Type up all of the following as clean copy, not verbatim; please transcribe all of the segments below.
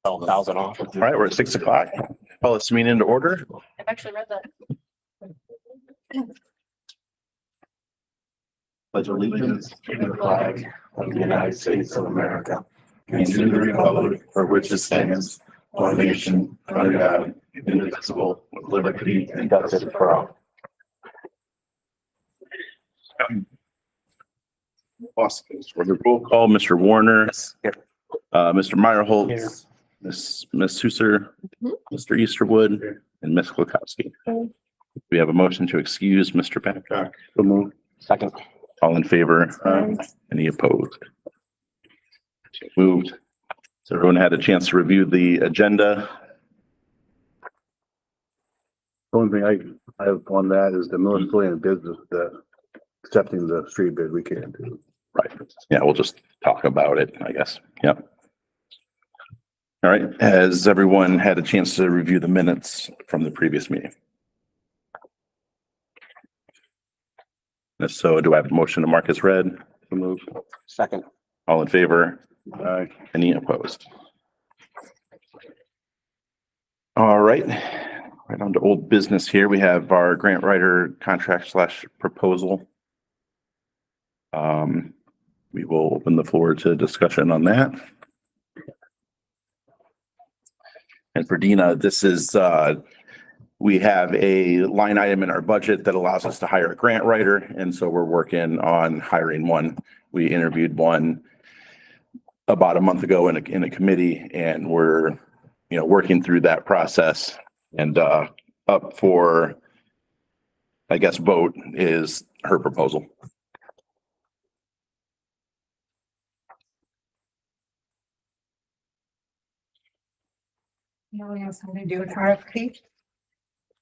12,000 off. All right, we're at 6 o'clock. Call this meeting into order. I've actually read that. Pledge allegiance to the flag of the United States of America and to the republic for which it stands, one nation, under God, indivisible, with liberty and justice for all. Awesome. For the roll call, Mr. Warner, Mr. Meyerholtz, Miss Susser, Mr. Easterwood, and Miss Klukowski. We have a motion to excuse Mr. Babcock. Second. All in favor? Any opposed? Moved. So everyone had a chance to review the agenda. The only thing I have on that is the miscellaneous business, the accepting the street bid we can't do. Right. Yeah, we'll just talk about it, I guess. Yep. All right. Has everyone had a chance to review the minutes from the previous meeting? If so, do I have a motion to mark as read? Second. All in favor? Aye. Any opposed? All right. Right on to old business here. We have our grant writer contract / proposal. We will open the floor to discussion on that. And for Dina, this is, we have a line item in our budget that allows us to hire a grant writer. And so we're working on hiring one. We interviewed one about a month ago in a committee, and we're, working through that process. And up for, I guess, vote is her proposal. No one knows how to do an RFP,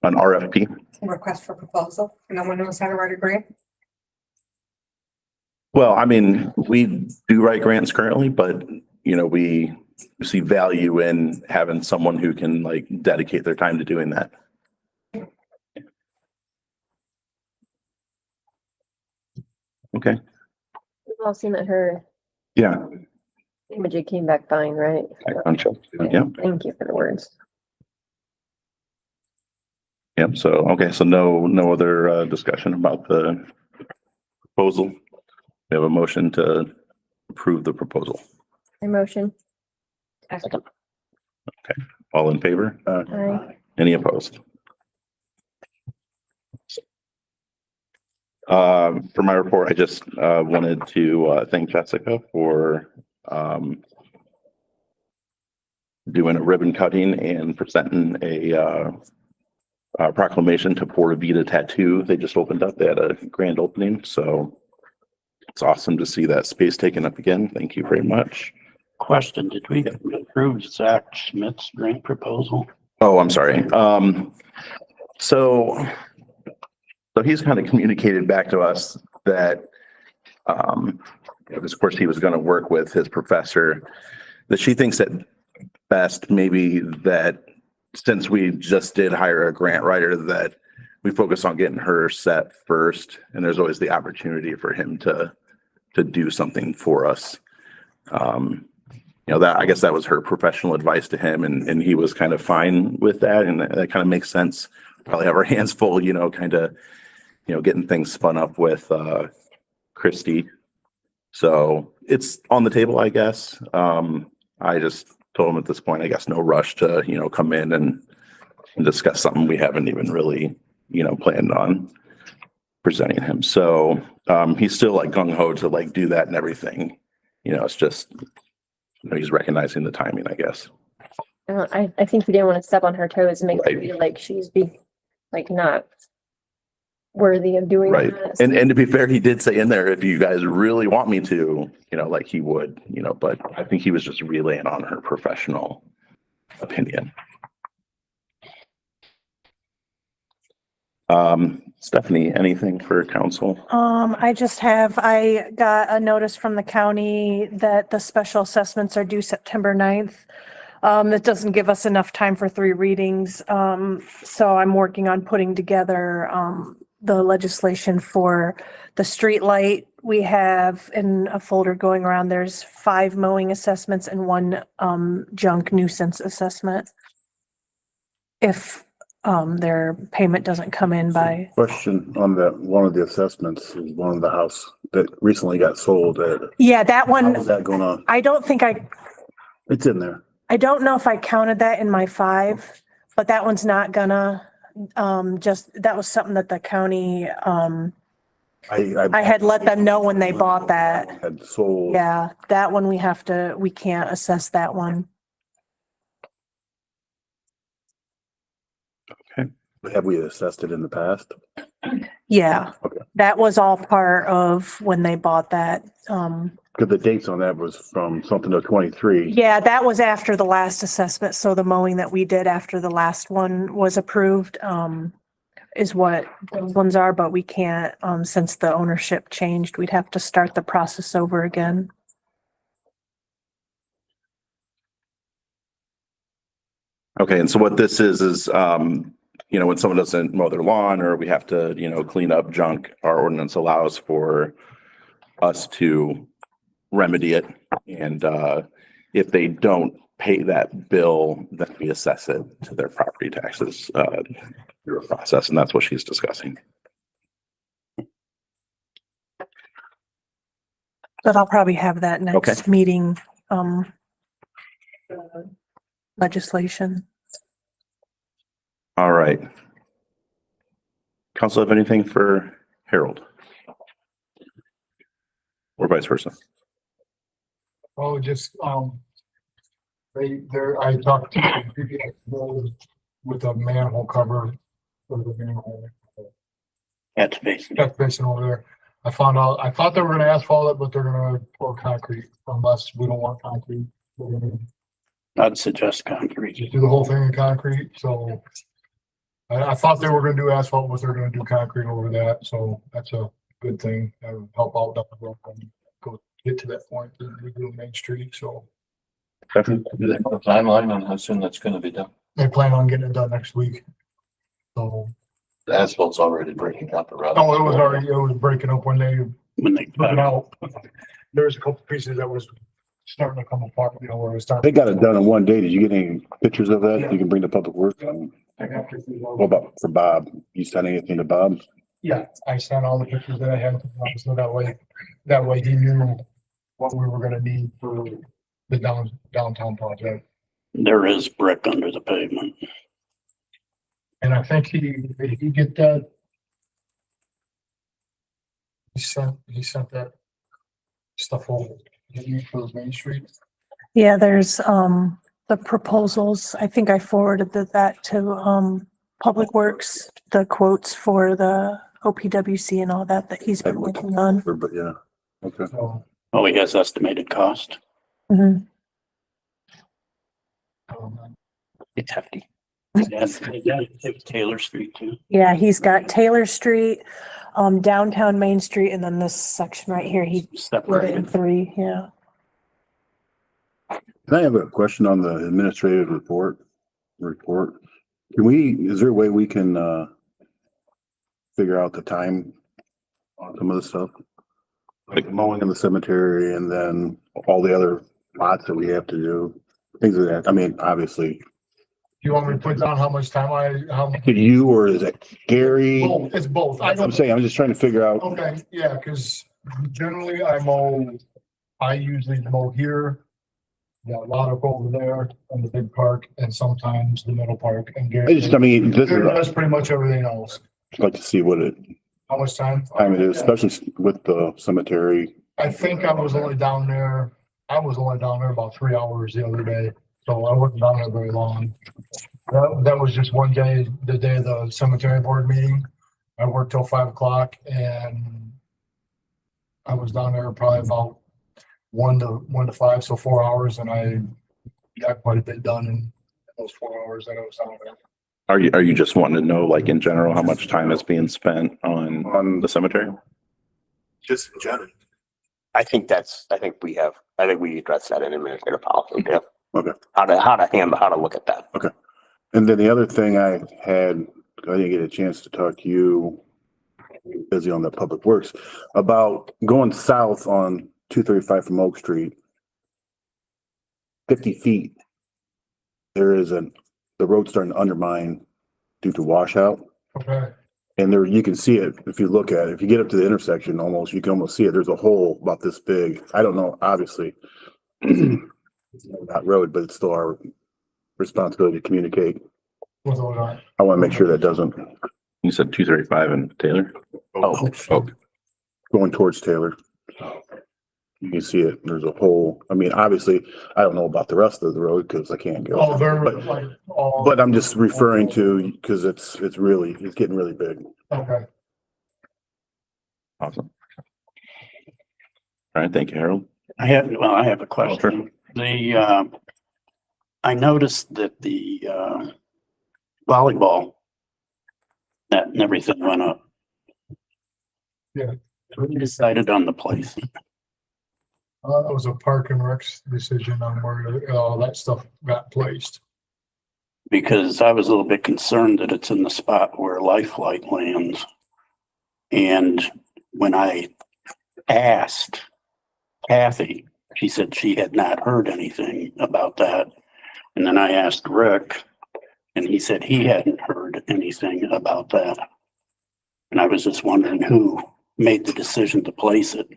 An RFP. request for proposal. No one knows how to write a grant. Well, I mean, we do write grants currently, but we see value in having someone who can dedicate their time to doing that. Okay. We've all seen that her Yeah. image came back fine, right? Yeah. Thank you for the words. Yep. So, okay. So no other discussion about the proposal. We have a motion to approve the proposal. A motion. Second. All in favor? Aye. Any opposed? For my report, I just wanted to thank Jessica for doing a ribbon cutting and presenting a proclamation to Pura Vida Tattoo. They just opened up. They had a grand opening, so it's awesome to see that space taken up again. Thank you very much. Question, did we approve Zach Schmidt's grant proposal? Oh, I'm sorry. So he's kind of communicated back to us that, of course, he was going to work with his professor, that she thinks at best maybe that since we just did hire a grant writer, that we focus on getting her set first, and there's always the opportunity for him to do something for us. That, I guess that was her professional advice to him, and he was kind of fine with that, and that kind of makes sense. Probably have our hands full, getting things spun up with Christy. So it's on the table, I guess. I just told him at this point, I guess, no rush to, come in and discuss something we haven't even really, planned on presenting him. So he's still gung ho to do that and everything. It's just, he's recognizing the timing, I guess. I think we didn't want to step on her toes and make her Right. feel like she's not worthy of doing Right. that. And to be fair, he did say in there, if you guys really want me to, he would, but I think he was just relaying on her professional opinion. Stephanie, anything for council? I got a notice from the county that the special assessments are due September 9th. That doesn't give us enough time for 3 readings. So I'm working on putting together, the legislation for the street light. We have in a folder going around, there's 5 mowing assessments and 1 junk nuisance assessment. If their payment doesn't come in by, Question on that, one of the assessments is one of the house that recently got sold. yeah, that How's one, that going on? I don't think It's in there. I don't know if I counted that in my 5, but that one's not gonna, that was something that the county, I had let them know when they bought that. Had sold. Yeah, that one we can't assess that one. Have we assessed it in the past? Yeah, Okay. that was all part of when they bought that. Because the dates on that was from something to 23. Yeah, that was after the last assessment. So the mowing that we did after the last one was approved, is what those ones are, but we can't, since the ownership changed, we'd have to start the process over again. Okay, and so what this is, you know, when someone doesn't mow their lawn or we have to, you know, clean up junk, our ordinance allows for us to remedy it. And if they don't pay that bill, then we assess it to their property taxes through a process, and that's what she's discussing. But I'll probably have that Okay. next meeting, legislation. All right. Council have anything for Harold? Or vice versa? Oh, just, I talked to people with a manhole cover for the manhole. That's basically. That's basin over there. I thought they were gonna asphalt it, but they're gonna pour concrete unless we don't want concrete. We're gonna I'd suggest concrete. just do the whole thing in concrete, so. I thought they were gonna do asphalt, but they're gonna do concrete over that, so that's a good thing. That'll help out down the road and go get to that point, we do Main Street, so. Do they have a timeline on how soon that's gonna be done? They plan on getting it done next week. So, The asphalt's already breaking up around. no, it was breaking up when they When they. took it out. There's a couple pieces that was starting to come apart, you know, where it was starting. They got it done in one day. Did you get any pictures of that? You can bring to Public Works. What about for Bob? You sent anything to Bob? Yeah, I sent all the pictures that I had, so that way he knew what we were gonna need for the downtown project. There is brick under the pavement. And I think did he get that? He sent that stuff over for Main Street. Yeah, there's, the proposals. I think I forwarded that to, Public Works, the quotes for the OPWC and all that he's been working on. But yeah, okay. So, Oh, he has estimated cost. Mhm. It's hefty. Yes, Taylor Street too. Yeah, he's got Taylor Street, downtown Main Street, and then this section right here, he split it in Separated. 3, yeah. Can I have a question on the administrative report? Is there a way we can, figure out the time on some of the stuff? Like mowing in the cemetery and then all the other lots that we have to do, things like that. I mean, obviously, do you want me to put down how much time did you or is it Gary? both, it's both. I I'm don't, saying, I'm just trying to figure out. okay, yeah, cause generally I usually mow here. Got a lot of over there in the big park and sometimes the middle park and Gary. This is, That's pretty much everything else. I'd like to see what How much time? time it is, especially with the cemetery. I think I was only down there about 3 hours the other day, so I wasn't down there very long. That was just one day, the day of the cemetery board meeting. I worked till 5 o'clock and I was down there probably about 1 to 5, so 4 hours, and I got quite a bit done in those 4 hours that I was down there. Are you just wanting to know, like in general, how much time is being spent on the cemetery? Just in general. I think we address that in administrative policy. Yeah. Okay. How to look at that. And then the other thing I didn't get a chance to talk to you busy on the public works, about going south on 235 from Oak Street. 50 feet. The road's starting to undermine due to washout. Okay. And there, you can see it if you look at it. If you get up to the intersection, you can almost see it. There's a hole about this big. I don't know, obviously. It's not that road, but it's still our responsibility to communicate. What's going on? I want to make sure that doesn't You said 235 in Taylor? Oh, going towards Taylor. You can see it. There's a hole. I mean, obviously, I don't know about the rest of the road because I can't go. Oh, they're But- like, all. But I'm just referring to, because it's getting really big. Okay. Awesome. All right, thank you, Harold. I have a question. I noticed that the volleyball net and everything went up. Yeah. Who decided on the place? It was a Park and Rec's decision on where all that stuff got placed. Because I was a little bit concerned that it's in the spot where Lifeline lands. And when I asked Kathy, she said she had not heard anything about that. And then I asked Rick, and he said he hadn't heard anything about that. And I was just wondering who made the decision to place it.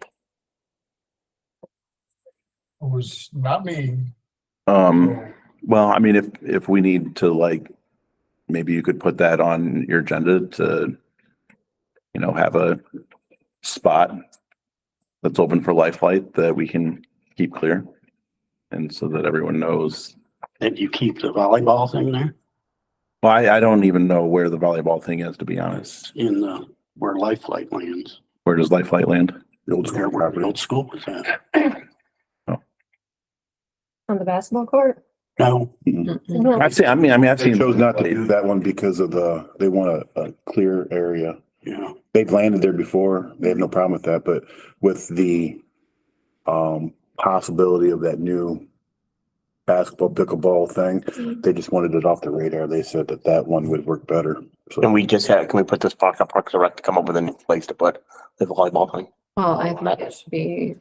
It was not me. Well, I mean, if we need to, like, maybe you could put that on your agenda to, have a spot that's open for Lifelight that we can keep clear. And so that everyone knows. Did you keep the volleyball thing there Well, I don't even know where the volleyball thing is, to be honest. in the, where Lifeline lands? Where does Lifelight land? The old There school where the property. old school was at? On the basketball court? No, No. I've seen, I've They seen. chose not to do that one because of they want a clear area. yeah. They've landed there before. They have no problem with that, but with the possibility of that new basketball pickleball thing, they just wanted it off the radar. They said that one would work better. So can we put this Parks and Rec to come up with a new place to put the volleyball thing? Well, I think it should be,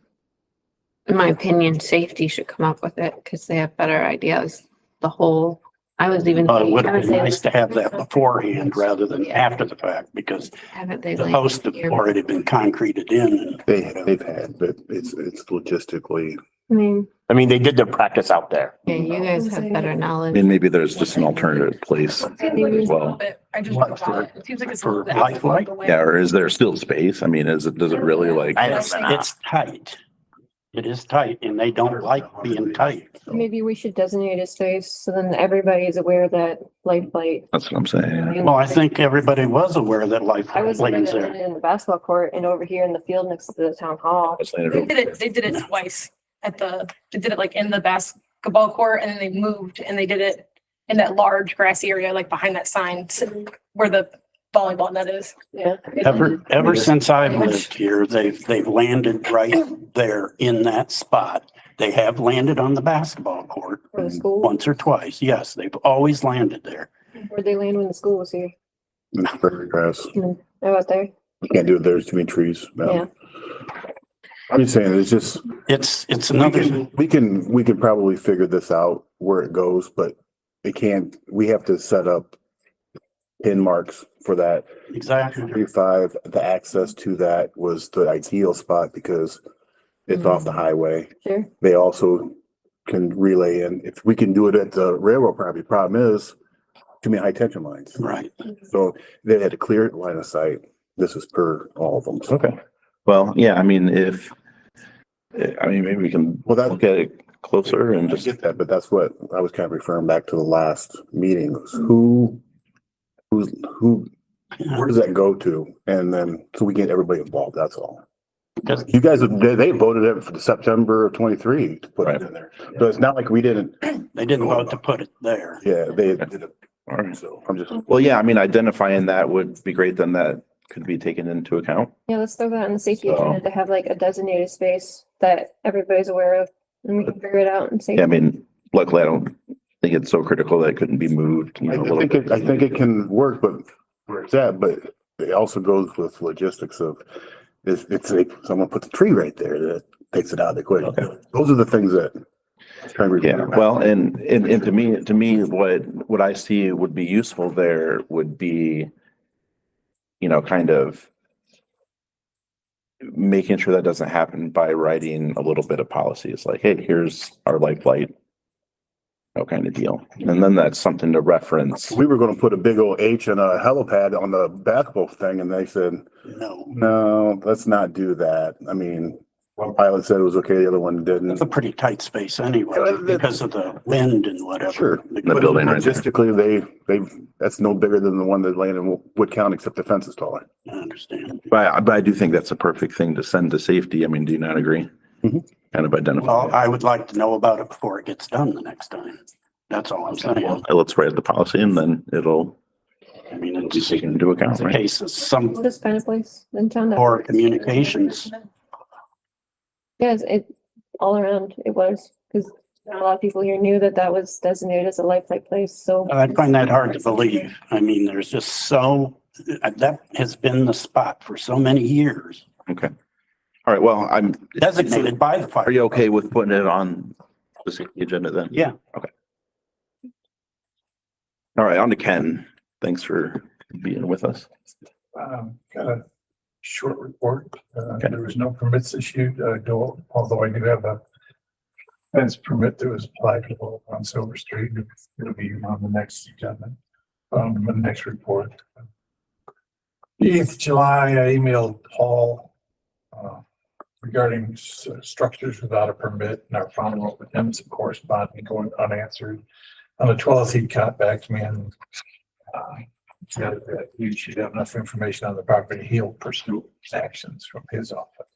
in my opinion, safety should come up with it because they have better ideas. The whole, I was even. It would I have was been saying, nice to have that beforehand rather than after the fact, because haven't they the like posts have here? already been concreted in. they've had, but it's logistically. I mean, They did their practice out there. yeah, you guys have better knowledge. And maybe there's just an alternative place as well. I just What, looked at it. It seems like it's a for little bit Lifeline? away. Yeah, or is there still space? I mean, does it really like? It's tight. It is tight and they don't like being tight. So Maybe we should designate a space so then everybody is aware that Lifelight. That's what I'm saying. Well, I think everybody was aware that I Lifeline was aware lands that there. in the basketball court and over here in the field next to the town hall. They did it twice they did it like in the basketball court and then they moved and they did it in that large grassy area, like behind that sign where the volleyball net is. Yeah. Ever since I've lived here, they've landed right there in that spot. They have landed on the basketball court For the school. once or twice. Yes, they've always landed there. Where'd they land when the school was here? In the prairie grass. I was there. You can't do it. There's too many trees. No. Yeah. I'm just saying, it's just, It's another, we can probably figure this out where it goes, but we have to set up pin marks for that. exactly. 35, the access to that was the ideal spot because it's off the highway. Sure. They also can relay in. If we can do it at the railroad property, problem is too many high tension lines. Right. So they had a clear line of sight. This is per all of them. So Okay. Well, yeah, I mean, maybe we can Well, that- look at it closer and I just, get that, but that's what I was kind of referring back to the last meeting was who, where does that go to? And then, so we get everybody involved, that's all. Because You guys, they voted it for the September of 23 to put it in there. So it's not like we didn't, they didn't vote to put it there. yeah, they did it. all right. So I'm just, Well, yeah, I mean, identifying that would be great, then that could be taken into account. Yeah, let's throw that on the safety So- agenda to have like a designated space that everybody's aware of and we can figure it out and see. Yeah, I mean, luckily, I don't think it's so critical that it couldn't be moved, a little bit. I think it can work, but where it's at, but it also goes with logistics of, it's like someone puts a tree right there that takes it out of the equation. Those are the things that. I'm trying to Yeah, remember. well, and to me, what I see would be useful there would be, you know, kind of making sure that doesn't happen by writing a little bit of policies like, hey, here's our life flight, you know, kind of deal. And then that's something to reference. We were gonna put a big old H and a helipad on the basketball thing, and they said, No, no, let's not do that. I mean, one pilot said it was okay, the other one didn't. it's a pretty tight space anyway Yeah, because of the wind and whatever. Sure. The building right there. Logistically, that's no bigger than the one that landed in Wood County, except the fence is taller. I understand. But I do think that's a perfect thing to send to safety. I mean, do you not agree? Mhm. Kind of identify. Well, I would like to know about it before it gets done the next time. That's all I'm saying. Let's write the policy and then it'll I mean, be it's taken into account, the right? case of some This kind of place in town. poor communications. Yes, it, all around it was, because a lot of people here knew that that was designated as a life flight place, so. I find that hard to believe. I mean, there's just that has been the spot for so many years, Okay. All right, well, designated by the are fire. you okay with putting it on the safety agenda then? Yeah. All right, on to Ken. Thanks for being with us. Got a short report. Okay. There was no permits issued, although I do have a fence permit that was applied for on Silver Street. It'll be on the next agenda, the next report. The 8th of July, I emailed Paul regarding structures without a permit, and our follow-up with him, some corresponding going unanswered. On the 12th, he got back to me and said that you should have enough information on the property. He'll pursue actions from his office.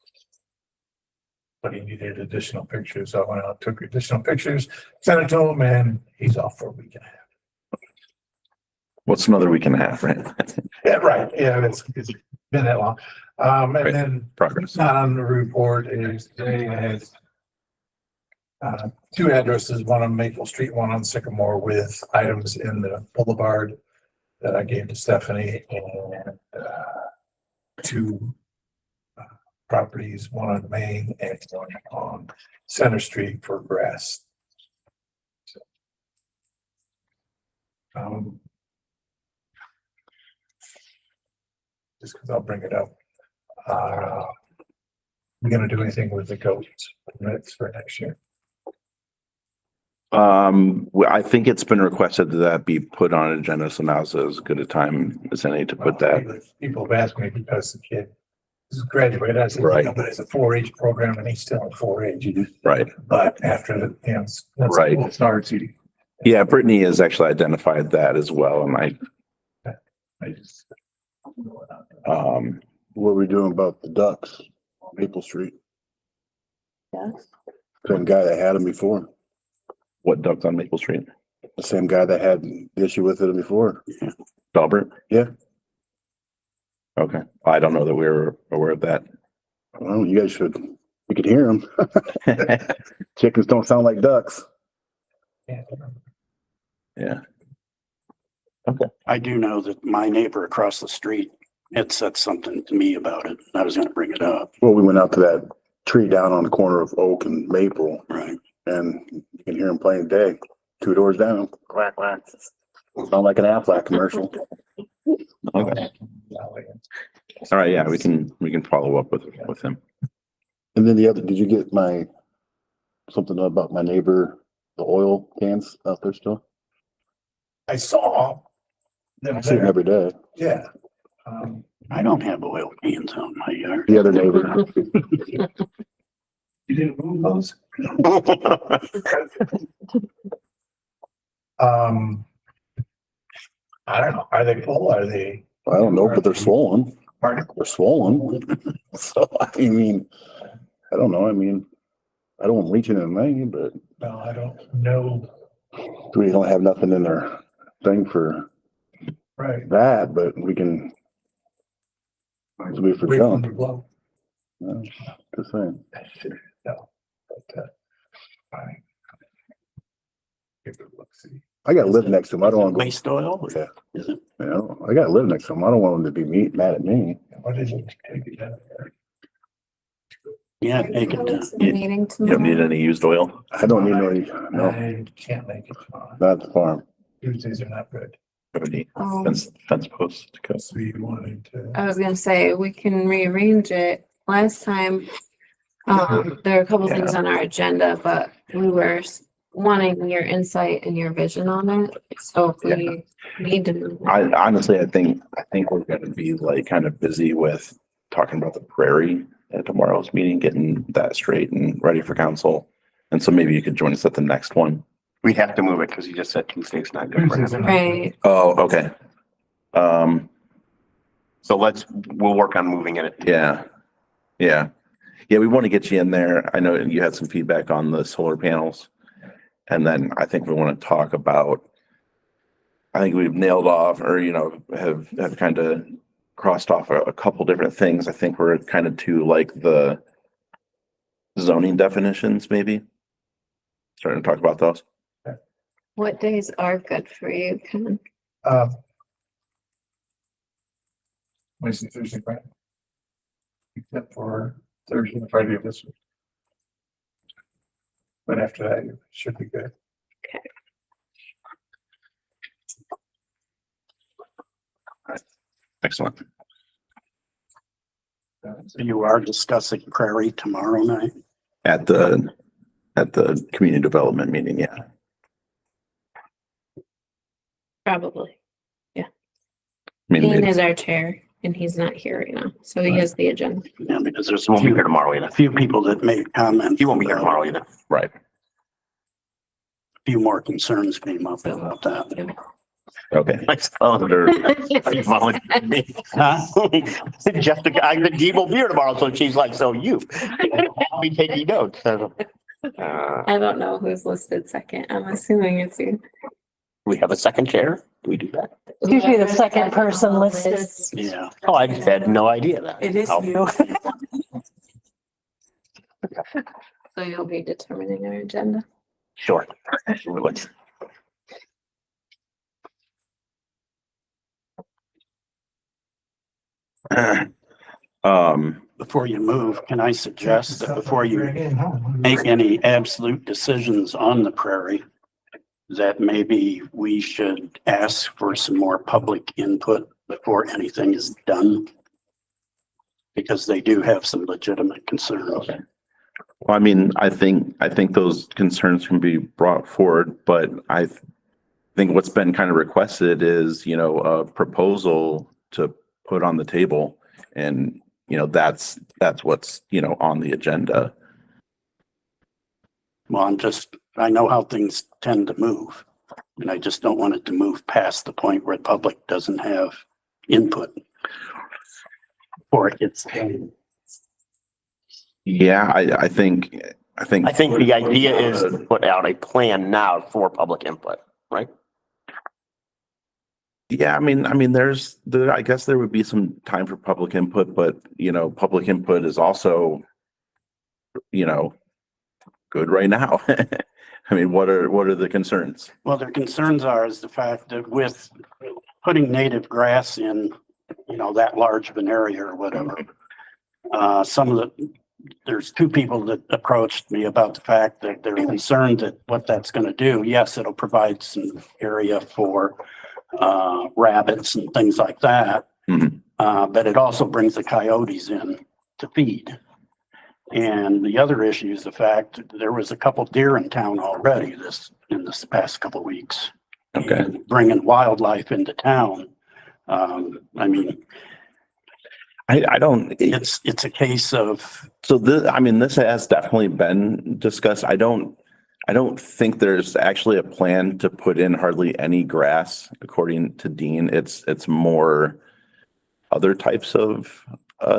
But he needed additional pictures. So I went out, took additional pictures, sent it to him, and he's off for a week and a half. What's another week and a half, right? Yeah, right. Yeah, it's been that long. And Right. then Progress. not on the report is they had two addresses, one on Maple Street, one on Sycamore, with items in the boulevard that I gave to Stephanie, and two properties, one on Main and one on Center Street for grass. So, just because I'll bring it up. We're gonna do anything with the goats permits for next year? I think it's been requested that that be put on an agenda, so now's as good a time as any to put that. People have asked me because the kid is graduated, I said, Right. "No, but it's a 4-H program and he's still in 4-H. Right. But after the, that's Right. school starts, he, Yeah, Brittany has actually identified that as well, and I just. What are we doing about the ducks on Maple Street? Yes. Same guy that had them before, what ducks on Maple Street? the same guy that had the issue with it before. Dalbert? Yeah. Okay, I don't know that we were aware of that. Well, you guys should, you could hear them. Chickens don't sound like ducks. Yeah, I do know that my neighbor across the street had said something to me about it. I was gonna bring it up. Well, we went out to that tree down on the corner of Oak and Maple, Right. and you can hear them playing today, 2 doors down, quack, quack. Sound like an Aflac commercial. okay. All right, yeah, we can follow up with him. And then the other, did you get something about my neighbor, the oil cans out there still? I saw them I see them there, every day. yeah. I don't have oil cans out in my yard. The other neighbor. You didn't move those? I don't know, are they full, are they? I don't know, but they're swollen. Pardon? They're swollen. So, I mean, I don't know. I mean, I don't want leaching in me, but No, I don't know. we don't have nothing in their thing for Right. that, but we can. It's be for Wait for them junk. to blow. Yeah, just saying. No, but, fine. Give it a look, see. I gotta live next to them. I don't want to go, Waste oil? Yeah. Is it? you know, I gotta live next to them. I don't want them to be mad at me. What did you take it down there? Yeah, take it to. Meeting You don't need tomorrow. any used oil? I don't need any, no, I can't make it tomorrow. not at the farm. Tuesdays are not good. Any Oh. fence posts to cut? So you wanted to. I was gonna say, we can rearrange it. Last time, there are a couple things on our agenda, but we were wanting your insight and your vision on it. So if we need to move it. I honestly, I think we're gonna be like kind of busy with talking about the prairie at tomorrow's meeting, getting that straight and ready for council. And so maybe you could join us at the next one. We have to move it because you just said Tuesday's not good for Tuesdays are him. not Right, Oh, okay. So we'll work on moving it. Yeah. Yeah. Yeah, we want to get you in there. I know you had some feedback on the solar panels. And then I think we want to talk about, I think we've nailed off or, have kind of crossed off a couple different things. I think we're kind of to like the zoning definitions, maybe. Starting to talk about those. what days are good for you, Ken? Wednesday, Thursday, Friday. Except for Thursday and Friday of this week. But after that, it should be good. Excellent. So you are discussing Prairie tomorrow night? At the community development meeting, yeah. Probably. I mean, Ian is our chair and he's not here right now, so he has the agenda. Yeah, because there's He won't be here tomorrow either. a few people that made comments. He won't be here tomorrow either. right. A few more concerns came up about that. Okay. I suppose. Are you volunteering me? Huh? Jessica, I'm the Dee will be here tomorrow, so she's like, so you. I'll be taking notes. I don't know who's listed second. I'm assuming it's you. We have a second chair. Do we do that? Usually the second person listed. Yeah. Oh, I had no idea that. It is Oh, you. So you'll be determining our agenda. Sure. Before you move, can I suggest that before you make any absolute decisions on the Prairie, that maybe we should ask for some more public input before anything is done? Because they do have some legitimate concerns. Well, I mean, I think those concerns can be brought forward, but I think what's been kind of requested is, a proposal to put on the table. And, that's what's, on the agenda. Well, I know how things tend to move. And I just don't want it to move past the point where the public doesn't have input. Or it gets. Yeah, I think the idea is to put out a plan now for public input, right? Yeah, I mean, I guess there would be some time for public input, but, public input is also, good right now. I mean, what are the concerns? Well, their concerns is the fact that with putting native grass in, that large of an area or whatever, there's two people that approached me about the fact that they're concerned that what that's going to do, yes, it'll provide some area for rabbits and things like that. Mhm. But it also brings the coyotes in to feed. And the other issue is the fact that there was a couple deer in town already in this past couple of weeks. Okay. And bringing wildlife into town. I mean, I don't, it's a case of, so this has definitely been discussed. I don't think there's actually a plan to put in hardly any grass, according to Dean. It's more other types of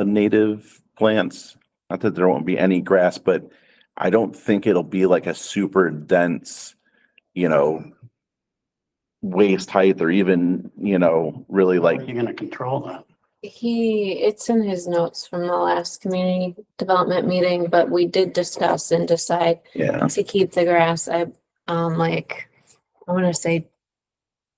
native plants. Not that there won't be any grass, but I don't think it'll be like a super dense, waist height or even, really how like, are you going to control that? It's in his notes from the last community development meeting, but we did discuss and decide yeah. to keep the grass. I want to say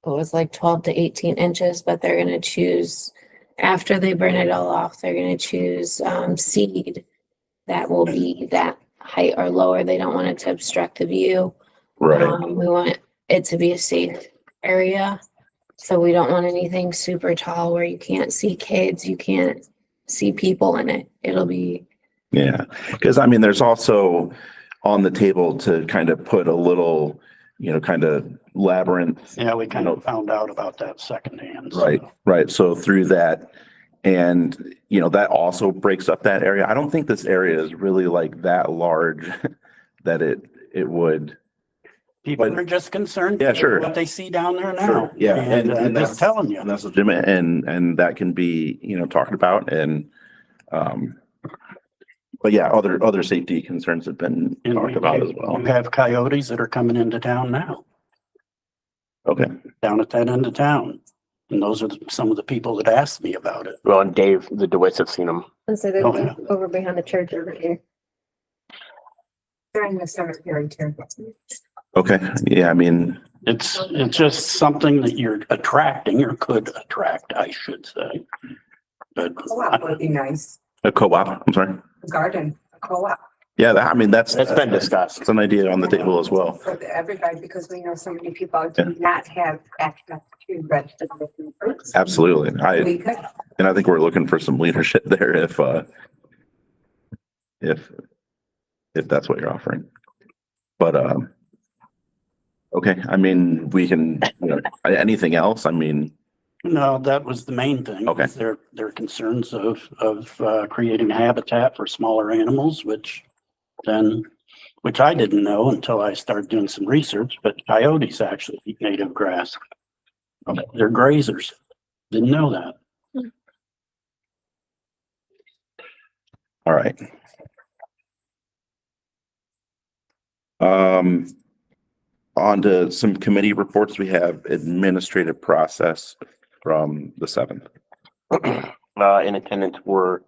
it was like 12 to 18 inches, but they're gonna choose, after they burn it all off, they're gonna choose, seed that will be that height or lower. They don't want it to obstruct the view. Right. We want it to be a safe area. So we don't want anything super tall where you can't see kids, you can't see people in it. It'll be, Yeah. Because I mean, there's also on the table to kind of put a little, kind of labyrinth. Yeah, we kind of found out about that secondhand. so. Right, right. So through that, and that also breaks up that area. I don't think this area is really like that large that it would. People But- are just concerned. Yeah, sure. What they see down there now. Sure, yeah, And I'm that's just telling you. And that's legitimate, and that can be talked about, and but yeah, other safety concerns have been And talked about as well. You have coyotes that are coming into town now, Okay, down at that end of town. And those are some of the people that asked me about it. Well, and Dave, the DeWitts have seen them. And so they're Oh, yeah. over behind the church over here. During the cemetery too. okay, yeah, I mean, It's just something that you're attracting or could attract, I should say. But Co-op would be nice. a co-op, I'm sorry. Garden, a co-op Yeah, I mean, that's It's been discussed. It's an idea on the table as well. for everybody, because we know so many people do not have access to registered fruits. Absolutely. We could, And I think we're looking for some leadership there if that's what you're offering. But, okay, I mean, we can, anything else? I mean, no, that was the main thing. Okay. Was their concerns of creating a habitat for smaller animals, which I didn't know until I started doing some research, but coyotes actually eat native grass. They're grazers. Didn't know that. all right. On to some committee reports. We have administrative process from the 7th. In attendance were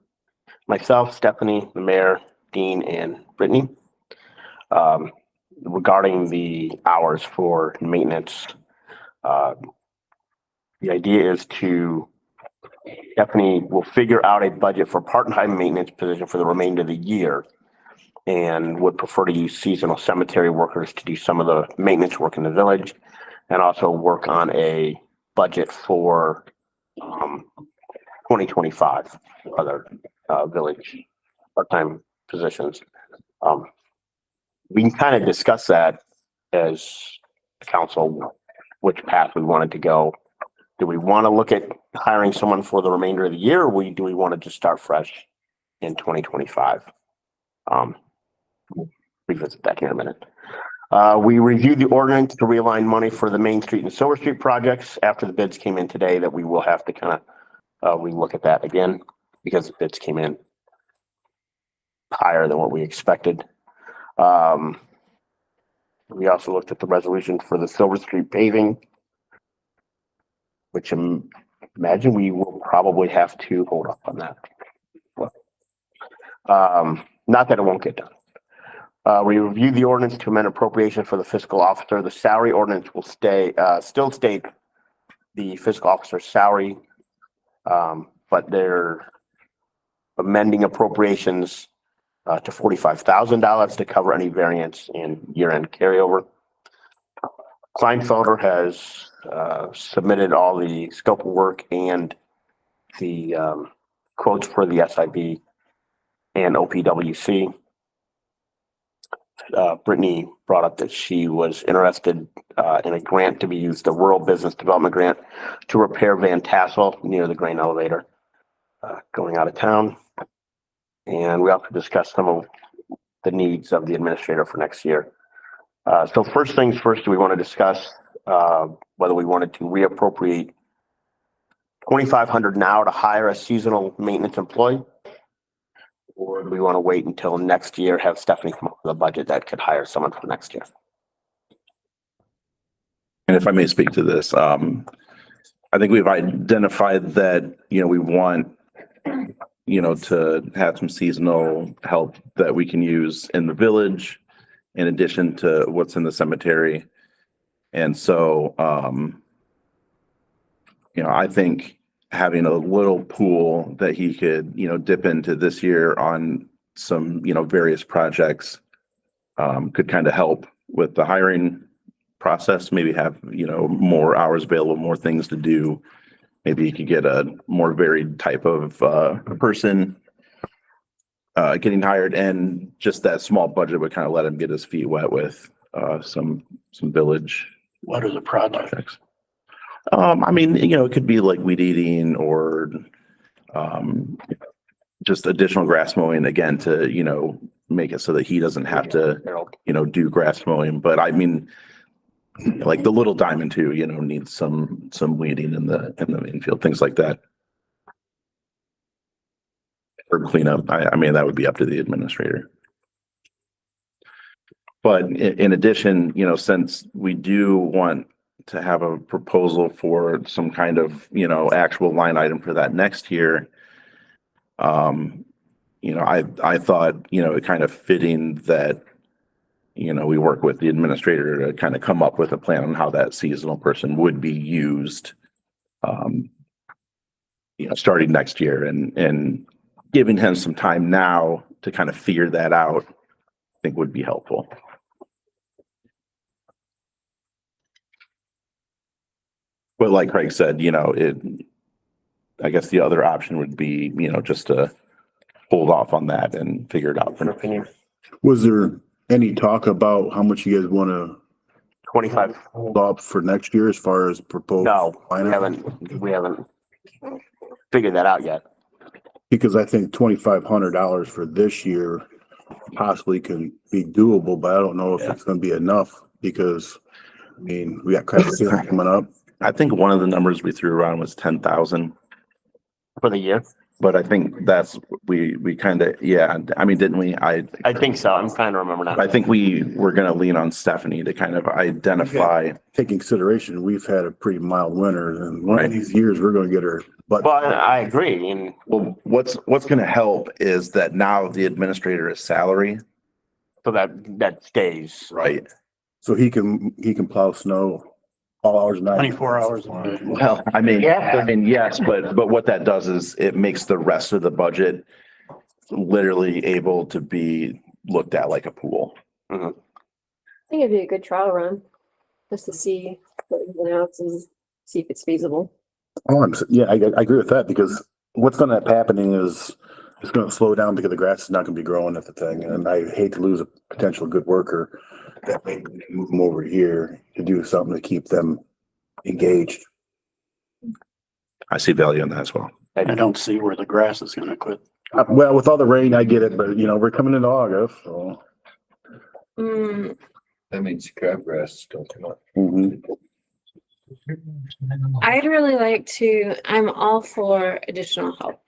myself, Stephanie, the mayor, Dean, and Brittany. Regarding the hours for maintenance, the idea is Stephanie will figure out a budget for part-time maintenance position for the remainder of the year, and would prefer to use seasonal cemetery workers to do some of the maintenance work in the village, and also work on a budget for 2025 for other village part-time positions. We can kind of discuss that as a council, which path we wanted to go. Do we want to look at hiring someone for the remainder of the year, or do we want to just start fresh in 2025? We'll revisit that here in a minute. We reviewed the ordinance to realign money for the Main Street and Silver Street projects after the bids came in today, that we will have to kind of relook at that again because the bids came in higher than what we expected. We also looked at the resolution for the Silver Street paving, which imagine we will probably have to hold up on that. Not that it won't get done. We reviewed the ordinance to amend appropriation for the fiscal officer. The salary ordinance will still state the fiscal officer's salary, but they're amending appropriations to $45,000 to cover any variance in year-end carryover. Kleinfelder has submitted all the scope of work and the quotes for the SIB and OPWC. Brittany brought up that she was interested in a grant to be used, the Rural Business Development Grant, to repair Van Tassel near the grain elevator going out of town. And we also discussed some of the needs of the administrator for next year. So first things first, do we want to discuss whether we wanted to reappropriate $2,500 now to hire a seasonal maintenance employee? Or do we want to wait until next year, have Stephanie come up with a budget that could hire someone for next year? And if I may speak to this, I think we've identified that, we want, to have some seasonal help that we can use in the village in addition to what's in the cemetery. And so, I think having a little pool that he could, dip into this year on some, various projects could kind of help with the hiring process, maybe have, more hours available, more things to do. Maybe you could get a more varied type of person getting hired, and just that small budget would kind of let him get his feet wet with some village What are the projects? projects. It could be like weed eating or just additional grass mowing again to, make it so that he doesn't have to, do grass mowing. But like the little diamond too, needs some weeding in the infield, things like that. Or cleanup. That would be up to the administrator. But in addition, since we do want to have a proposal for some kind of, actual line item for that next year, I thought, it kind of fitting that, we work with the administrator to kind of come up with a plan on how that seasonal person would be used, starting next year, and giving him some time now to kind of figure that out, I think would be helpful. But like Craig said, I guess the other option would be, just to hold off on that and figure it out. Your opinion? Was there any talk about how much you guys want to 25. hold up for next year as far as proposed? No, lineup? we haven't figured that out yet. Because I think $2,500 for this year possibly can be doable, but I don't know if it's gonna be enough because, we got credit season coming up. I think one of the numbers we threw around was 10,000, For the year? but I think that's, we kind of, didn't we? I think so. I'm trying to remember now. I think we were going to lean on Stephanie to kind of identify. Take consideration, we've had a pretty mild winter and one of these years we're gonna get her butt. Well, I agree. And Well, what's going to help is that now the administrator is salary. so that stays. Right. So he can plow snow all hours of the night. 24 hours a day. Well, yes, but what that does is it makes the rest of the budget literally able to be looked at like a pool. I think it'd be a good trial run, just to see what ins and outs and see if it's feasible. I agree with that because what's gonna end up happening is it's gonna slow down because the grass is not gonna be growing at the thing. And I hate to lose a potential good worker that may move them over here to do something to keep them engaged. I see value in that as well. I don't see where the grass is gonna quit. Well, with all the rain, I get it, but we're coming into August, so. That means crabgrass don't come up. I'd really like to, I'm all for additional help.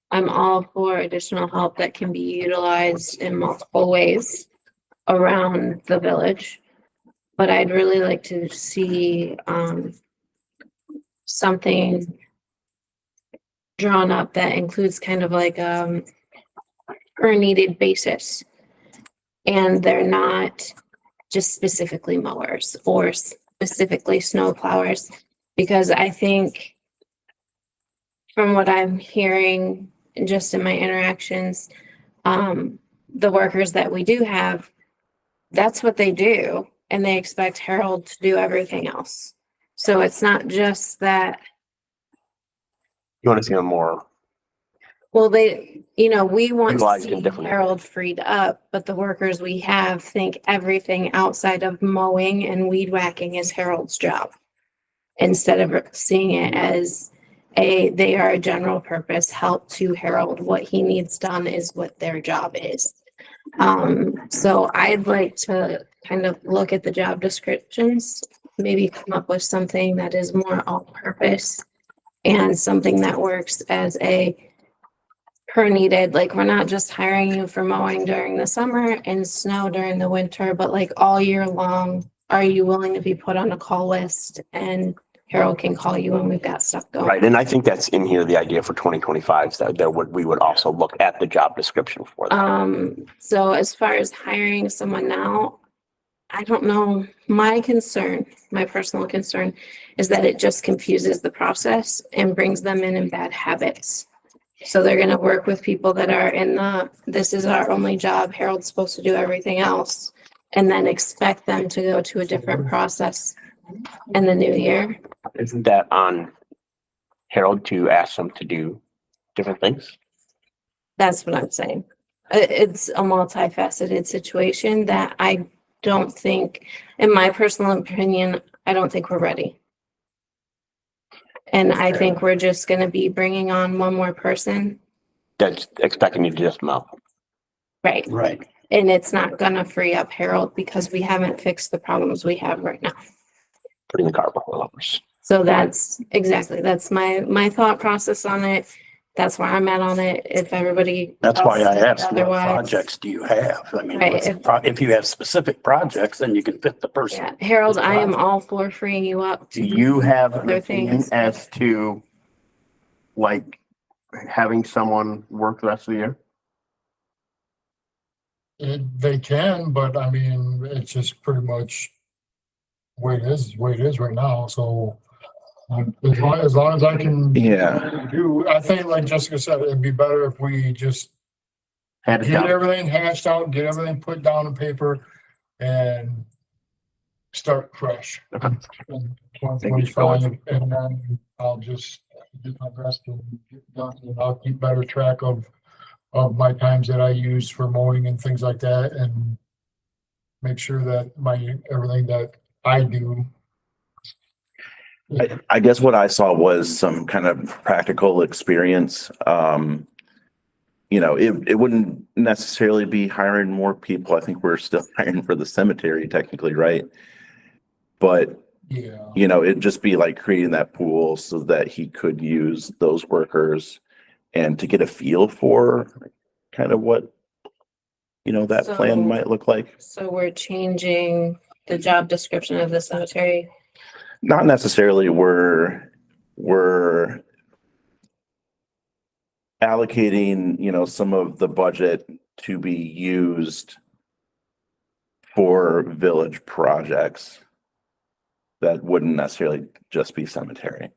I'm all for additional help that can be utilized in multiple ways around the village. But I'd really like to see, something drawn up that includes kind of like, per needed basis. And they're not just specifically mowers or specifically snow plowers, because I think from what I'm hearing just in my interactions, the workers that we do have, that's what they do. And they expect Harold to do everything else. So it's not just that. You want to see them more. Well, we want to Utilized in see different Harold freed up, but the workers we have think everything outside of mowing and weed whacking is Harold's job. Instead of seeing it as they are a general purpose help to Harold. What he needs done is what their job is. So I'd like to kind of look at the job descriptions, maybe come up with something that is more all-purpose and something that works as a per needed, like we're not just hiring you for mowing during the summer and snow during the winter, but like all year long, are you willing to be put on a call list and Harold can call you when we've got stuff going? Right. And I think that's in here, the idea for 2025, we would also look at the job description for that. So as far as hiring someone now, I don't know. My concern, my personal concern is that it just confuses the process and brings them in bad habits. So they're gonna work with people that are in this is our only job, Harold's supposed to do everything else. And then expect them to go to a different process in the new year. Isn't that on Harold to ask them to do different things? That's what I'm saying. It's a multifaceted situation that I don't think, in my personal opinion, I don't think we're ready. And I think we're just gonna be bringing on one more person, That's expecting you to just mow. right? Right. And it's not gonna free up Harold because we haven't fixed the problems we have right now. Putting the car before lovers. So that's my thought process on it. That's where I'm at on it. If everybody. That's why I else asked, what otherwise- projects do you have? I mean, Right, if you have specific projects, then you can fit the person. Yeah, Harold, I am all for freeing you up. Do you have an Other opinion things. as to like having someone work the rest of the year? They can, but I mean, it's just pretty much way it is right now, so. As long as I can. Yeah. I think like Jessica said, it'd be better if we just Had it get done. everything hashed out, get everything put down on paper and start fresh. Okay. in 2025, and then I'll just do my best to get done, and I'll keep better track of my times that I use for mowing and things like that, and make sure that everything that I do. I guess what I saw was some kind of practical experience. It wouldn't necessarily be hiring more people. I think we're still hiring for the cemetery technically, right? But, Yeah. it'd just be like creating that pool so that he could use those workers and to get a feel for kind of what, that So- plan might look like. So we're changing the job description of the cemetery. Not necessarily we're allocating, some of the budget to be used for village projects that wouldn't necessarily just be cemetery.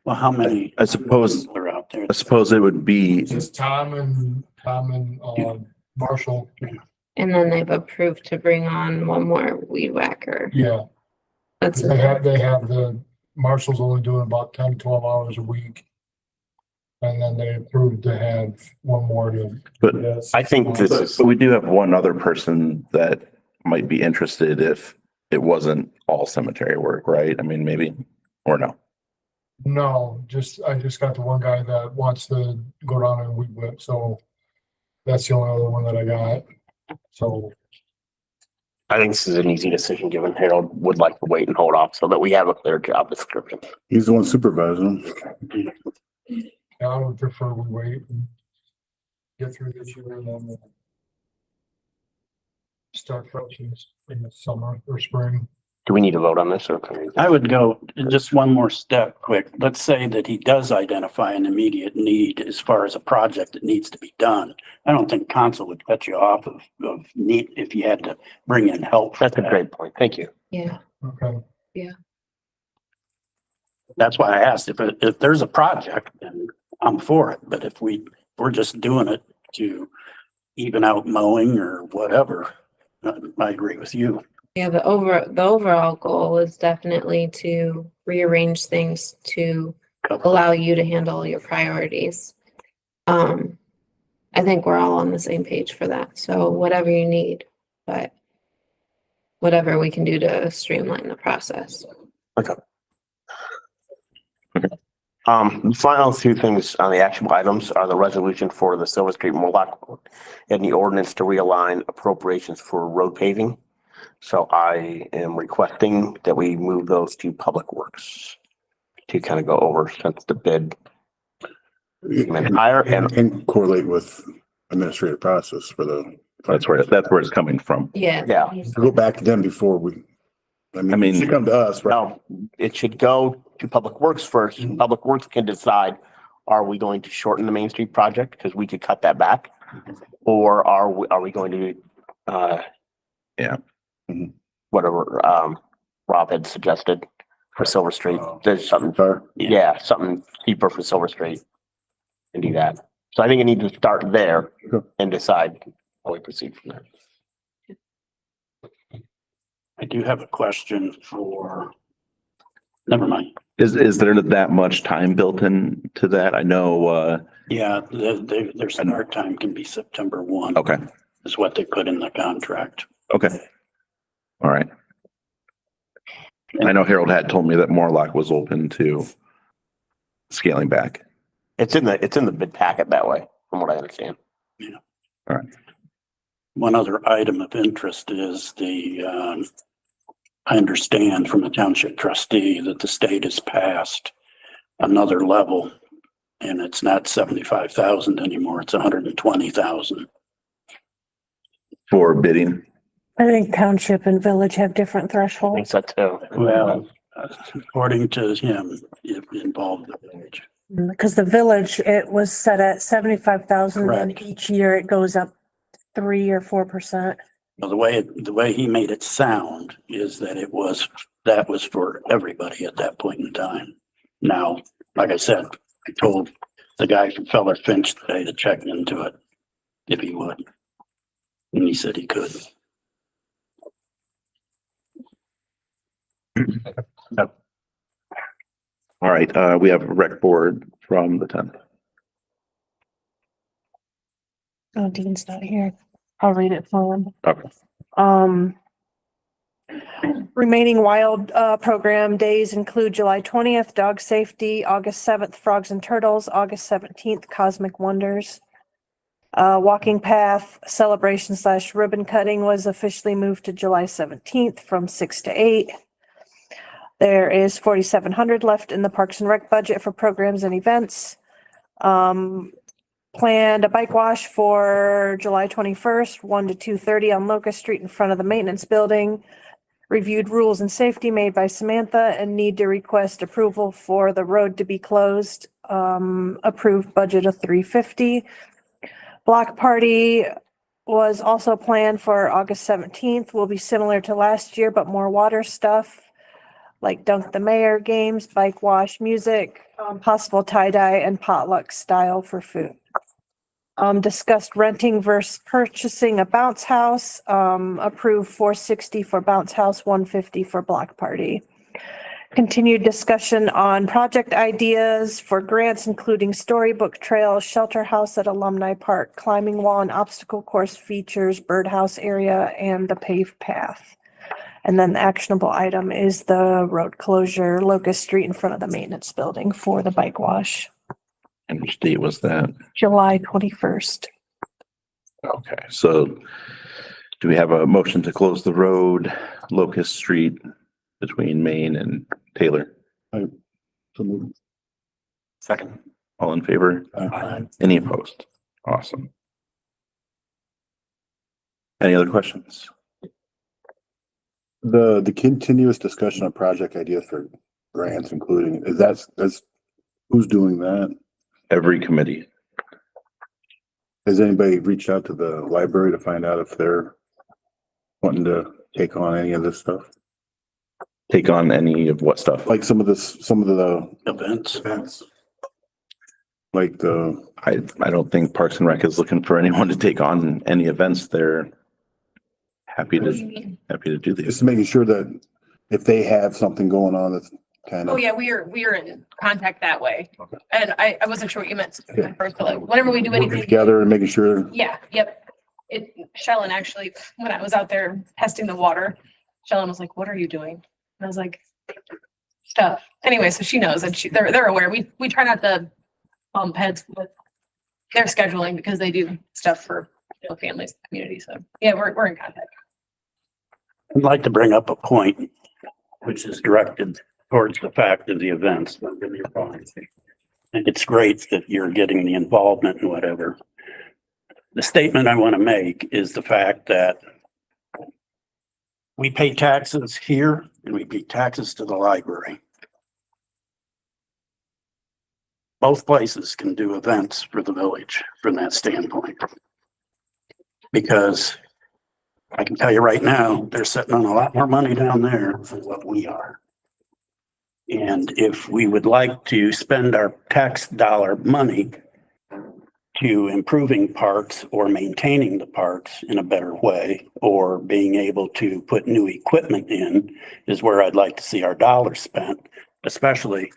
Well, how many? I suppose- Are out there? I suppose it would be, Just Tom and Marshall. And then they've approved to bring on one more weed whacker. Yeah, That's they have the Marshall's only doing about 10, 12 hours a week. And then they approved to have one more to. but I think this is, but we do have one other person that might be interested if it wasn't all cemetery work, right? I mean, maybe, or no. No, I just got the one guy that wants to go down and weed whip, so that's the only other one that I got. So, I think this is an easy decision given Harold would like to wait and hold off so that we have a clear job description. He's the one supervising. yeah, I would prefer we wait and get through this year and then start fresh in the summer or spring. Do we need to vote on this or? can we- I would go just one more step quick. Let's say that he does identify an immediate need as far as a project that needs to be done. I don't think council would cut you off of need if you had to bring in help. for That's a that. great point. Thank you. Yeah, Okay. That's why I asked if there's a project, then I'm for it. But if we're just doing it to even out mowing or whatever, I agree with you. yeah, the overall goal is definitely to rearrange things to allow you to handle your priorities. I think we're all on the same page for that. So whatever you need, but whatever we can do to streamline the process. The final two things on the actual items are the resolution for the Silver Street Moloch and the ordinance to realign appropriations for road paving. So I am requesting that we move those to Public Works to kind of go over since the bid went higher And correlate with administrative process for the. That's where it's coming from. Yeah. Yeah. To go back to them before we, I mean, mean- it should come to us, right? No, it should go to Public Works first. Public Works can decide, are we going to shorten the Main Street project? Because we could cut that back. Or are we going to, whatever, Rob had suggested for Silver Street. There's something, Sorry. yeah, something cheaper for Silver Street. And do that. So I think it needs to start there and decide how we proceed from there. I do have a question for, never mind. Is there that much time built into that? I know, Yeah, their start time can be September 1. okay, Is what they put in the contract. okay. All right. I know Harold had told me that Morlock was open to scaling back. It's in the bid packet that way, from what I understand. Yeah. All right. One other item of interest is I understand from a township trustee that the state has passed another level and it's not 75,000 anymore. It's 120,000. For bidding. I think township and village have different I thresholds. think so too. Well, according to him, it involved the village. Because the village, it was set at 75,000 and Correct. each year it goes up 3 or 4%. Well, the way he made it sound is that that was for everybody at that point in time. Now, like I said, I told the guy from Feller Finch today to check into it if he would. And he said he could. All right, we have a rec board from the 10th. Oh, Dean's not here. I'll read it for him. Okay. Remaining wild program days include July 20th, Dog Safety, August 7th, Frogs and Turtles, August 17th, Cosmic Wonders. Walking Path Celebration / Ribbon Cutting was officially moved to July 17th from 6 to 8. There is $4,700 left in the Parks and Rec budget for programs and events. Planned a bike wash for July 21st, 1 to 2:30 on Locust Street in front of the maintenance building. Reviewed rules and safety made by Samantha and need to request approval for the road to be closed. Approved budget of $350. Block party was also planned for August 17th. Will be similar to last year, but more water stuff like Dunk the Mayor games, bike wash, music, possible tie-dye and potluck style for food. Discussed renting versus purchasing a bounce house, approved $460 for bounce house, $150 for block party. Continued discussion on project ideas for grants, including storybook trail, shelter house at Alumni Park, climbing wall and obstacle course features, birdhouse area, and the paved path. And then the actionable item is the road closure, Locust Street in front of the maintenance building for the bike wash, And which date was that? July 21st. Okay, so do we have a motion to close the road, Locust Street between Main and Taylor? Second. All in favor? Any opposed? Awesome. Any other questions? The continuous discussion of project ideas for grants, including, that's who's doing that? Every committee. Has anybody reached out to the library to find out if they're wanting to take on any of this stuff? Take on any of what stuff? Like some of the Events. like the, I don't think Parks and Rec is looking for anyone to take on any events. They're happy to do these. just making sure that if they have something going on that's kind Oh, of, yeah, we are in contact that way. Okay. And I wasn't sure what you meant Yeah. first, but like, whenever we do working anything. together and making sure. Yeah, yep. Shellen actually, when I was out there testing the water, Shellen was like, what are you doing? And I was like, stuff. Anyway, so she knows and they're aware. We try not to bump heads with their scheduling because they do stuff for, families, community. So yeah, we're in contact. I'd like to bring up a point which is directed towards the fact of the events. Don't get me wrong. I think it's great that you're getting the involvement and whatever. The statement I want to make is the fact that we pay taxes here and we pay taxes to the library. Both places can do events for the village from that standpoint. Because I can tell you right now, they're sitting on a lot more money down there than what we are. And if we would like to spend our tax dollar money to improving parks or maintaining the parks in a better way, or being able to put new equipment in, is where I'd like to see our dollars spent, especially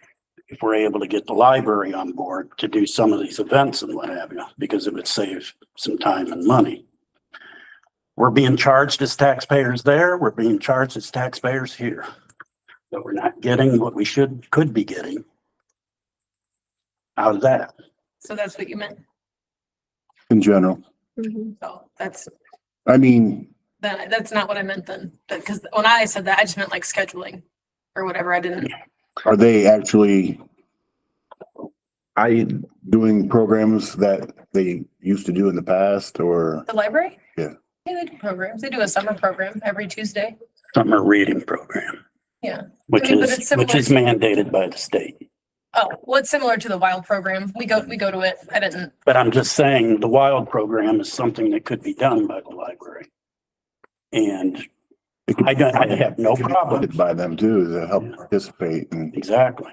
if we're able to get the library on board to do some of these events and what have you, because it would save some time and money. We're being charged as taxpayers there, we're being charged as taxpayers here, but we're not getting what we could be getting out of that. So that's what you meant. In general. So that's, I mean, that's not what I meant then. Because when I said that, I just meant like scheduling or whatever. I didn't. are they actually I, doing programs that they used to do in the past or? The library? Yeah. Yeah, they do programs. They do a summer program every Tuesday. Summer reading program. Yeah. Which I mean, but is, it's similar which is to- mandated by the state. Oh, well, it's similar to the Wild program. We go to it. I didn't. But I'm just saying the wild program is something that could be done by the library. And I have no problem. Funded by them too, to help participate and. Exactly.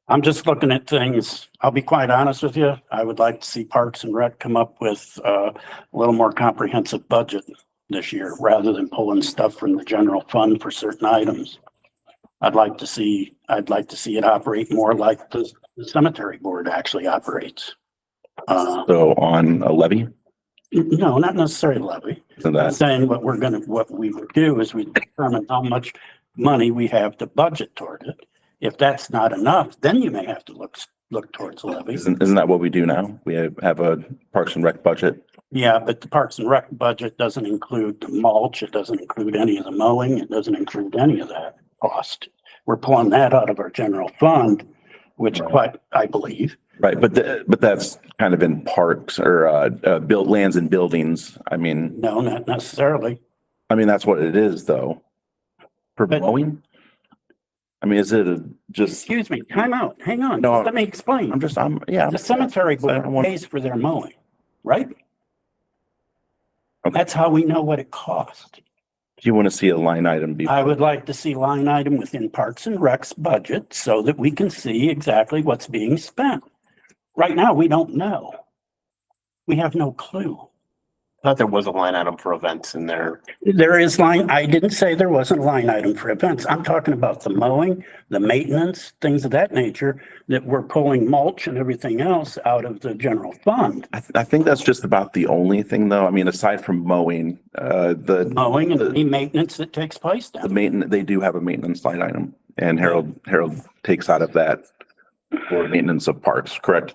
I'm just looking at things, I'll be quite honest with you, I would like to see Parks and Rec come up with a little more comprehensive budget this year, rather than pulling stuff from the general fund for certain items. I'd like to see it operate more like the cemetery board actually operates. so on a levy, No, not necessarily levy. so I'm that, saying what we would do is we determine how much money we have to budget toward it. If that's not enough, then you may have to look towards levies. isn't that what we do now? We have a Parks and Rec budget. Yeah, but the Parks and Rec budget doesn't include the mulch. It doesn't include any of the mowing. It doesn't include any of that cost. We're pulling that out of our general fund, which quite, I believe. Right, but that's kind of in parks or built lands and buildings. I mean, No, not necessarily. that's what it is though. For But- mowing? I mean, is it just, Excuse me, time out. Hang on. No, Let me explain. yeah. The cemetery I don't board want- pays for their mowing, right? Okay. That's how we know what it costs. Do you want to see a line item be? I would like to see line item within Parks and Rec's budget so that we can see exactly what's being spent. Right now, we don't know. We have no clue. I thought there was a line item for events in there. There is I didn't say there wasn't a line item for events. I'm talking about the mowing, the maintenance, things of that nature, that we're pulling mulch and everything else out of the general fund. I think that's just about the only thing though. I mean, aside from mowing, the Mowing and the maintenance that takes place down. maintenance, they do have a maintenance line item and Harold takes out of that for maintenance of parks, correct?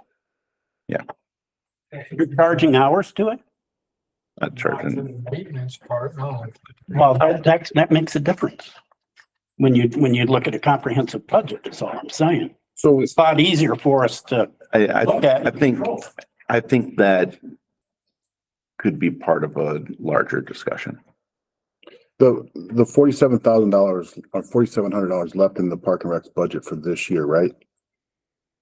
You're charging hours to it? Not charging. Maintenance part, no. Well, that makes a difference. When you look at a comprehensive budget, that's all I'm saying. So It's a lot easier for us to look at. I think that could be part of a larger discussion. the $47,000 or $4,700 left in the Park and Rec's budget for this year, right?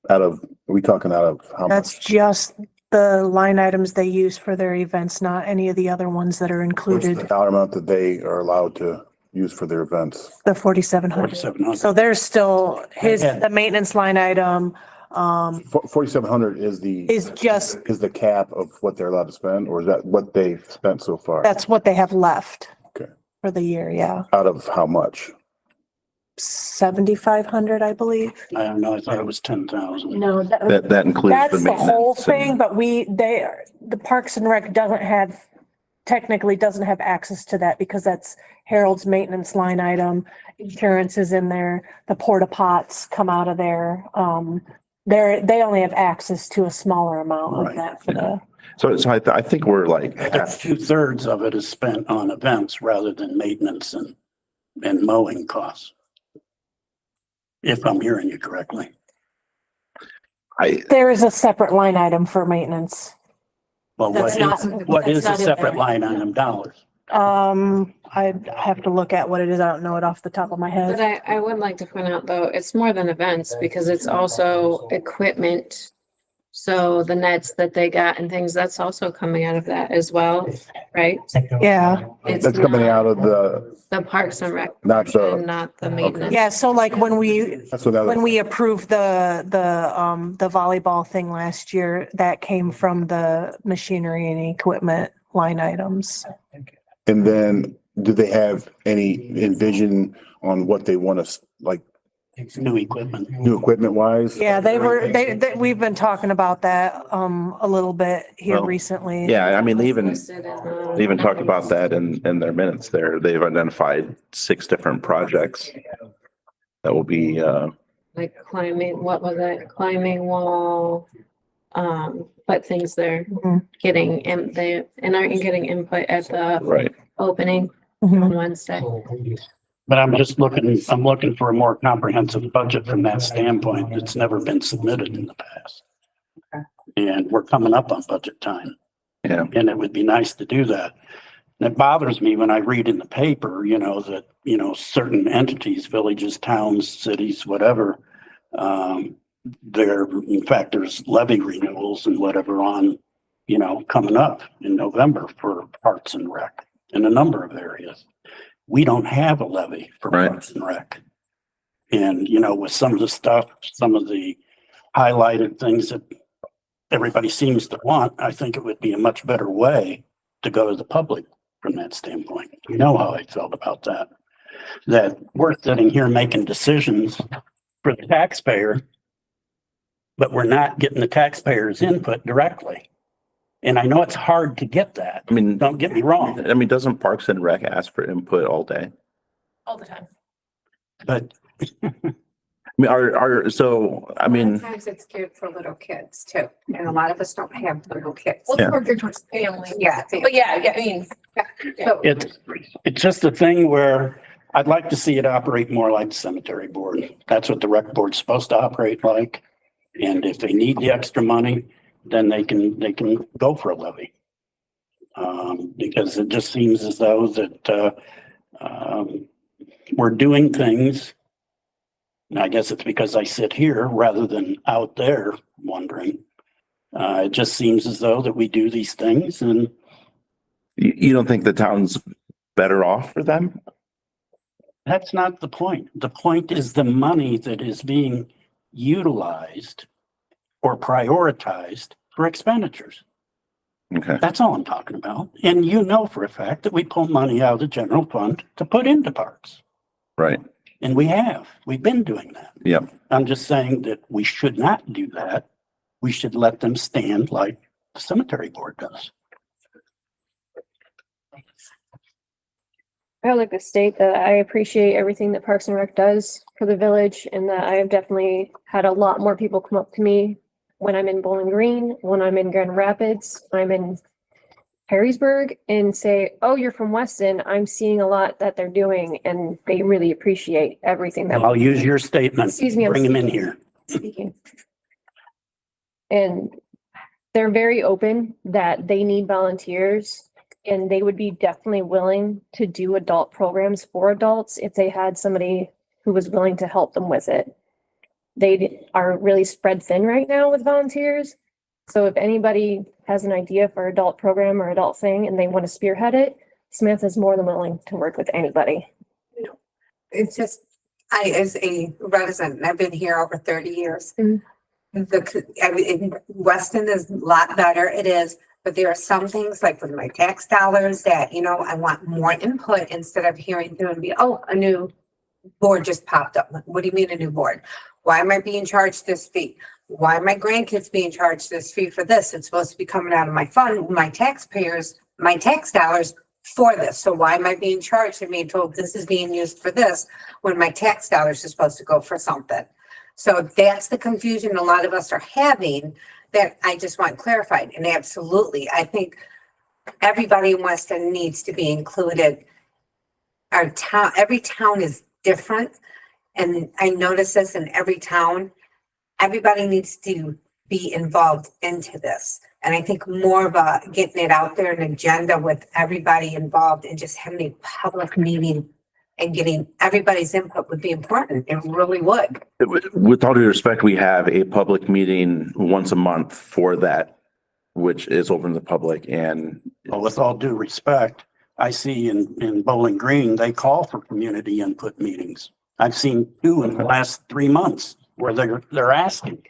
Are we talking out of how That's much? just the line items they use for their events, not any of the other ones that are What's included, the dollar amount that they are allowed to use for their events? the 4,700. 4,700. So there's still the maintenance line item, 4,700 is is just, is the cap of what they're allowed to spend, or is that what they've spent so far? that's what they have left. Okay. For the year, yeah. Out of how much? 7,500, I believe. I don't know, I thought it was 10,000. No, That includes the that's the whole maintenance. thing, but the Parks and Rec technically doesn't have access to that because that's Harold's maintenance line item. Insurance is in there, the porta pots come out of there. They only have access to a smaller amount of Right, that for the, So I think we're like half, 2/3 of it is spent on events rather than maintenance and mowing costs. If I'm hearing you correctly. there is a separate line item for maintenance. Well, That's what is a not in separate there. line item dollars? I'd have to look at what it is. I don't know it off the top of my But head. I would like to point out though, it's more than events because it's also equipment So the nets that they got and things, that's also coming out of that as well, right? Yeah. It's That's coming not out of the Parks and Rec, not and the, not the maintenance. Yeah, so like when that's what that when was. we approved the volleyball thing last year, that came from the machinery and equipment line items. And then do they have any envision on what they want to, like, New equipment. new equipment wise? Yeah, we've been talking about that, a little bit here Well, recently. Yeah, I mean, they even, Listed in the- they even talked about that in their minutes there. They've identified 6 different projects that will be, Like climbing, what was it? Climbing wall. But things they're Mhm. getting, and aren't you getting input at the right. opening Mhm. on Wednesday? But I'm looking for a more comprehensive budget from that standpoint. It's never been submitted in the past. And we're coming up on budget time. Yeah. And it would be nice to do that. And it bothers me when I read in the paper, that, certain entities, villages, towns, cities, whatever, in fact, there's levy renewals and whatever on, coming up in November for Parks and Rec in a number of areas. We don't have a levy for Right. Parks and Rec. And, with some of the stuff, some of the highlighted things that everybody seems to want, I think it would be a much better way to go to the public from that standpoint. You know how I felt about that. That we're sitting here making decisions for the taxpayer, but we're not getting the taxpayers' input directly. And I know it's hard to get that. I mean, Don't get me wrong, doesn't Parks and Rec ask for input all day? All the time. but I mean, Sometimes it's geared for little kids too, and a lot of us don't have little kids. Well, Yeah. it's more geared towards family. Yeah. But yeah, I mean, So it's just a thing where I'd like to see it operate more like the cemetery board. That's what the rec board's supposed to operate like. And if they need the extra money, then they can go for a levy. Because it just seems as though that, we're doing things. And I guess it's because I sit here rather than out there wondering. It just seems as though that we do these things and you don't think the town's better off for them? that's not the point. The point is the money that is being utilized or prioritized for expenditures. Okay, That's all I'm talking about. And for a fact that we pull money out of the general fund to put into parks. right. And we've been doing that. Yep. I'm just saying that we should not do that. We should let them stand like the cemetery board does. I would like to state that I appreciate everything that Parks and Rec does for the village, and that I have definitely had a lot more people come up to me when I'm in Bowling Green, when I'm in Grand Rapids, I'm in Harrisburg, and say, "Oh, you're from Weston. I'm seeing a lot that they're doing," and they really appreciate everything that I'll use your statement. Excuse me, I'm Bring them in here. speaking. And they're very open that they need volunteers, and they would be definitely willing to do adult programs for adults if they had somebody who was willing to help them with it. They are really spread thin right now with volunteers. So if anybody has an idea for adult program or adult thing and they want to spearhead it, Smith is more than willing to work with anybody. it's just, as a resident, I've been here over 30 years. Mhm. Weston is a lot better, it is, but there are some things like with my tax dollars that, I want more input instead of hearing through and be, oh, a new board just popped up. What do you mean a new board? Why am I being charged this fee? Why are my grandkids being charged this fee for this? It's supposed to be coming out of my fund, my taxpayers, my tax dollars for this. So why am I being charged and being told this is being used for this when my tax dollars are supposed to go for something? So that's the confusion a lot of us are having that I just want clarified. And absolutely, I think everybody in Weston needs to be included. Our town, every town is different. And I notice this in every town. Everybody needs to be involved into this. And I think more of a getting it out there, an agenda with everybody involved and just having a public meeting and getting everybody's input would be important. It really would. With all due respect, we have a public meeting once a month for that, which is open to the public and Well, with all due respect, I see in Bowling Green, they call for community input meetings. I've seen 2 in the last 3 months where they're asking.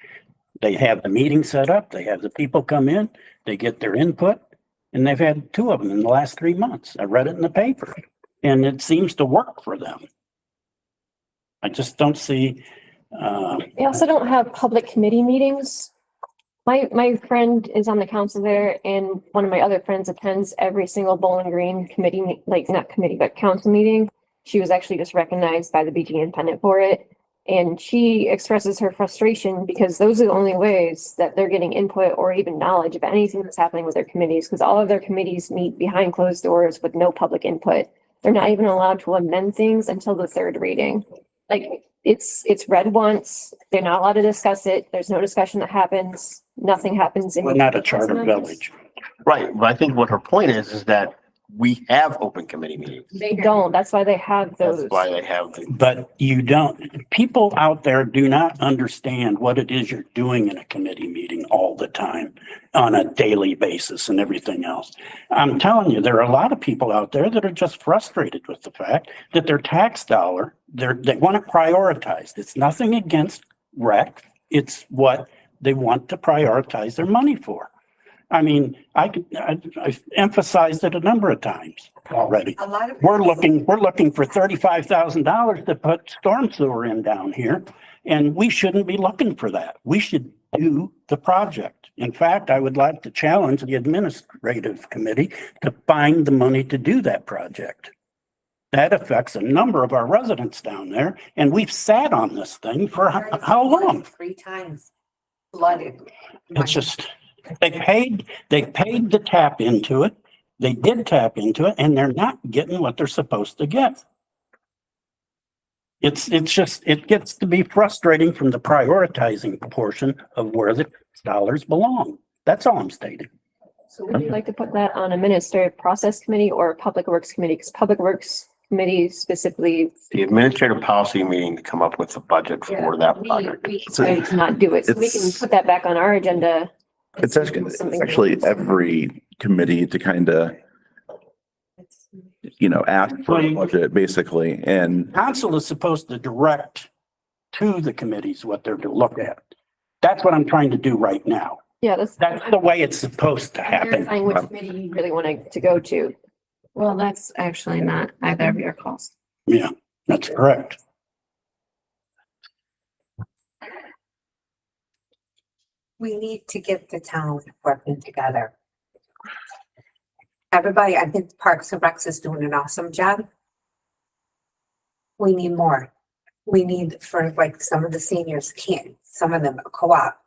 They have the meeting set up, they have the people come in, they get their input, and they've had 2 of them in the last 3 months. I read it in the paper, and it seems to work for them. I just don't see, We also don't have public committee meetings. My friend is on the council there, and one of my other friends attends every single Bowling Green committee, like not committee, but council meeting. She was actually just recognized by the BG Independent for it. And she expresses her frustration because those are the only ways that they're getting input or even knowledge of anything that's happening with their committees, because all of their committees meet behind closed doors with no public input. They're not even allowed to amend things until the 3rd reading. Like it's read once, they're not allowed to discuss it. There's no discussion that happens. Nothing happens. we're not a charter village. Right, but I think what her point is that we have open committee meetings. They don't. That's why they have those. That's why they have them. But you don't, people out there do not understand what it is you're doing in a committee meeting all the time on a daily basis and everything else. I'm telling you, there are a lot of people out there that are just frustrated with the fact that their tax dollar, they want it prioritized. It's nothing against rec. It's what they want to prioritize their money for. I mean, I've emphasized it a number of times already. A lot of. We're looking for $35,000 to put storm sewer in down here, and we shouldn't be looking for that. We should do the project. In fact, I would like to challenge the administrative committee to find the money to do that project. That affects a number of our residents down there, and we've sat on this thing for how long? 3 times flooded. It's just, they paid to tap into it. They did tap into it, and they're not getting what they're supposed to get. It's just, it gets to be frustrating from the prioritizing portion of where the dollars belong. That's all I'm stating. So would you like to put that on a administrative process committee or a public works committee? Because public works committee specifically. The administrative policy meeting to come up with the budget for that project. We decided to not do it, so we can It's- put that back on our agenda. it's actually every committee to kind of, ask for a budget basically. And Council is supposed to direct to the committees what they're to look at. That's what I'm trying to do right now. Yeah, That's the way it's supposed to happen. verifying which committee you really want to go to. Well, that's actually not either of your calls. Yeah, that's correct. We need to get the town working together. Everybody, I think Parks and Recs is doing an awesome job. We need more. We need for like some of the seniors can't, some of them co-op.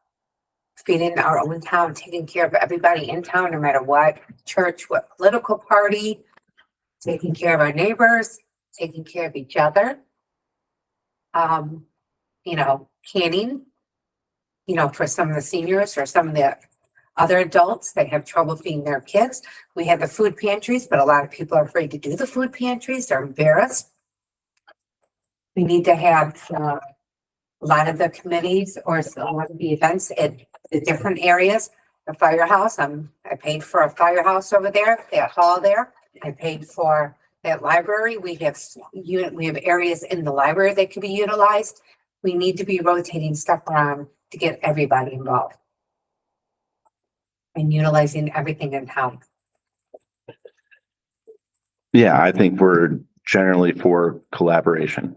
Feeding our own town, taking care of everybody in town, no matter what church, what political party, taking care of our neighbors, taking care of each other. Canning, for some of the seniors or some of the other adults, they have trouble feeding their kids. We have the food pantries, but a lot of people are afraid to do the food pantries. They're embarrassed. We need to have a lot of the committees or a lot of the events at the different areas. The firehouse, I paid for a firehouse over there, that hall there. I paid for that library. We have areas in the library that can be utilized. We need to be rotating stuff around to get everybody involved. And utilizing everything in town. yeah, I think we're generally for collaboration.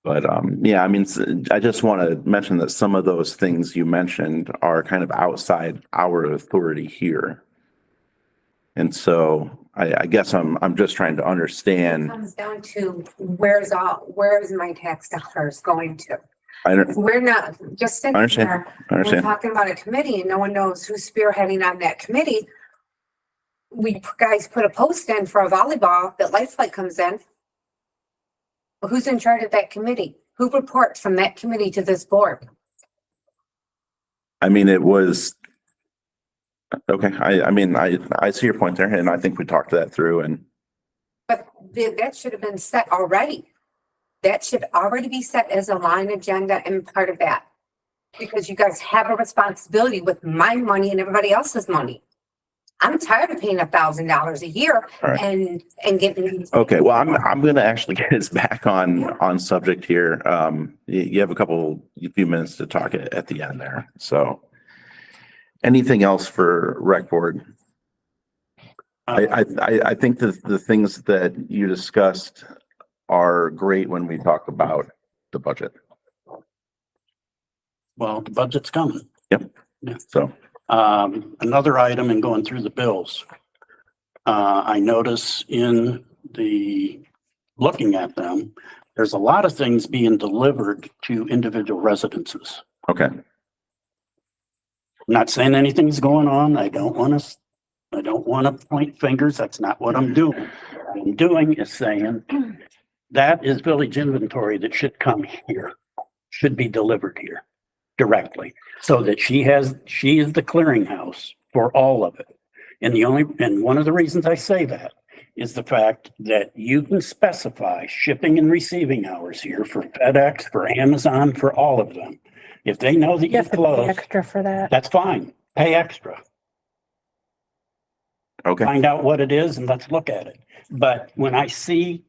But I just want to mention that some of those things you mentioned are kind of outside our authority here. And so I guess I'm just trying to It understand. comes down to where is my tax dollars going to? I don't, We're not just sitting Understand. there. I We're understand. talking about a committee and no one knows who's spearheading on that committee. We guys put a post in for a volleyball that Lifelight comes in. But who's in charge of that committee? Who reports from that committee to this board? I mean, it was. Okay, I see your point there and I think we talked that through and But that should have been set already. That should already be set as a line agenda and part of that. Because you guys have a responsibility with my money and everybody else's money. I'm tired of paying $1,000 a year All right. and getting. Okay, well, I'm gonna actually get us back on subject here. You have a few minutes to talk at the end there, so. Anything else for rec board? I think the things that you discussed are great when we talk about the budget. Well, the budget's coming. So, Another item in going through the bills. I notice looking at them, there's a lot of things being delivered to individual residences. okay, I'm not saying anything's going on. I don't want to point fingers. That's not what I'm doing. What I'm doing is saying that is village inventory that should come here, should be delivered here directly, so that she is the clearinghouse for all of it. And one of the reasons I say that is the fact that you can specify shipping and receiving hours here for FedEx, for Amazon, for all of them. If they know that You you have to pay close, extra for that. that's fine. Pay extra. okay, Find out what it is and let's look at it. But when I see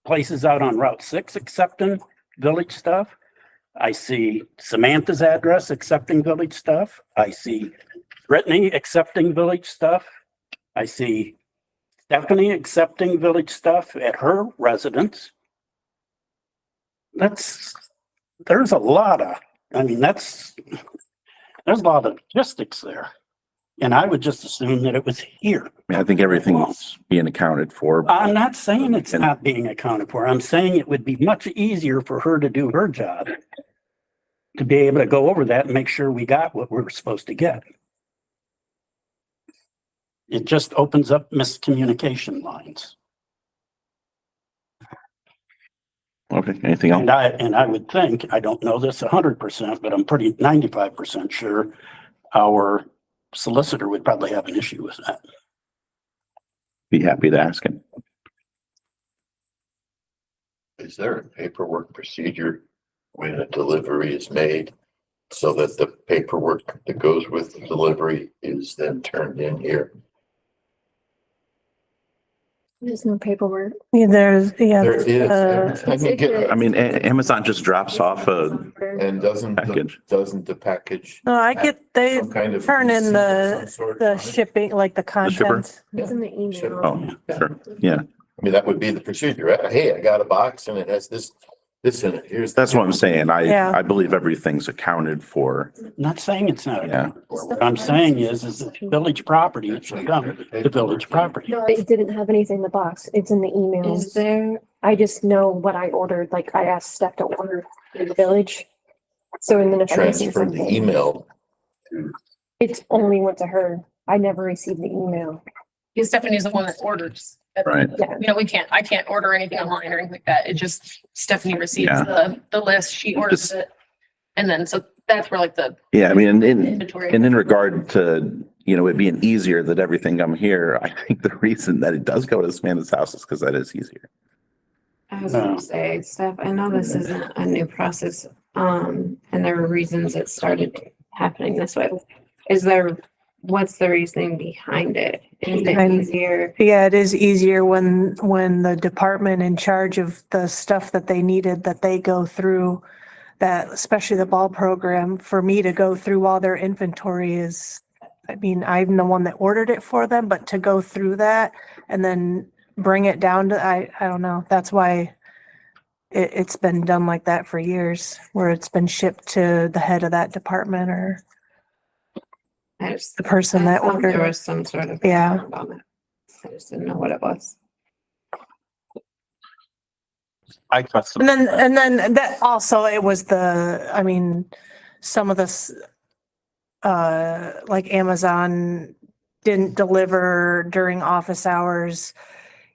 places out on Route 6 accepting village stuff, I see Samantha's address accepting village stuff. I see Brittany accepting village stuff. I see Stephanie accepting village stuff at her residence. There's a lot of logistics there. And I would just assume that it was here. I think everything's being accounted for. I'm not saying it's not being accounted for. I'm saying it would be much easier for her to do her job, to be able to go over that and make sure we got what we're supposed to get. It just opens up miscommunication lines. Okay, anything else? And I would think, I don't know this 100%, but I'm pretty 95% sure our solicitor would probably have an issue with that. Be happy to ask him. Is there a paperwork procedure when a delivery is made so that the paperwork that goes with the delivery is then turned in here? There's no paperwork. Yeah, there's, yeah. There is. Every time you get- I mean, Amazon just drops off a And doesn't package. the package? No, I get, they some kind of turn in receipt of some sort the on it? shipping, like the shipper? contents. It's in the email. Oh, sure, yeah. I mean, that would be the procedure. Hey, I got a box and it has this in it. Here's. That's what I'm saying. Yeah. I believe everything's accounted for. Not saying it's not. Yeah. What I'm saying is that village property, it should come to village property. No, it didn't have anything in the box. It's in the Is emails. there, I just know what I ordered. Like I asked Steph to order in the village. So and then if I'm missing Transfer the something, email. it's only went to her. I never received the email. Because Stephanie's the one that orders. Right. Yeah. You know, I can't order anything online or anything like that. It just Stephanie receives Yeah. the list, she orders Just- it. And then, so that's where like the Yeah, I mean, inventory. and in regard to, it being easier that everything come here, I think the reason that it does go to Samantha's house is because that is easier. I was gonna say, Steph, I know this isn't a new process, and there were reasons it started happening this way. What's the reasoning behind it? Is it easier? Yeah, it is easier when the department in charge of the stuff that they needed, that they go through that, especially the ball program, for me to go through all their inventory is, I mean, I'm the one that ordered it for them, but to go through that and then bring it down to, I don't know. That's why it's been done like that for years, where it's been shipped to the head of that department or the person that I thought ordered there it. was some sort of. Yeah. about it. I just didn't know what it was. I trust And then that also, it was I mean, some of this, like Amazon didn't deliver during office hours.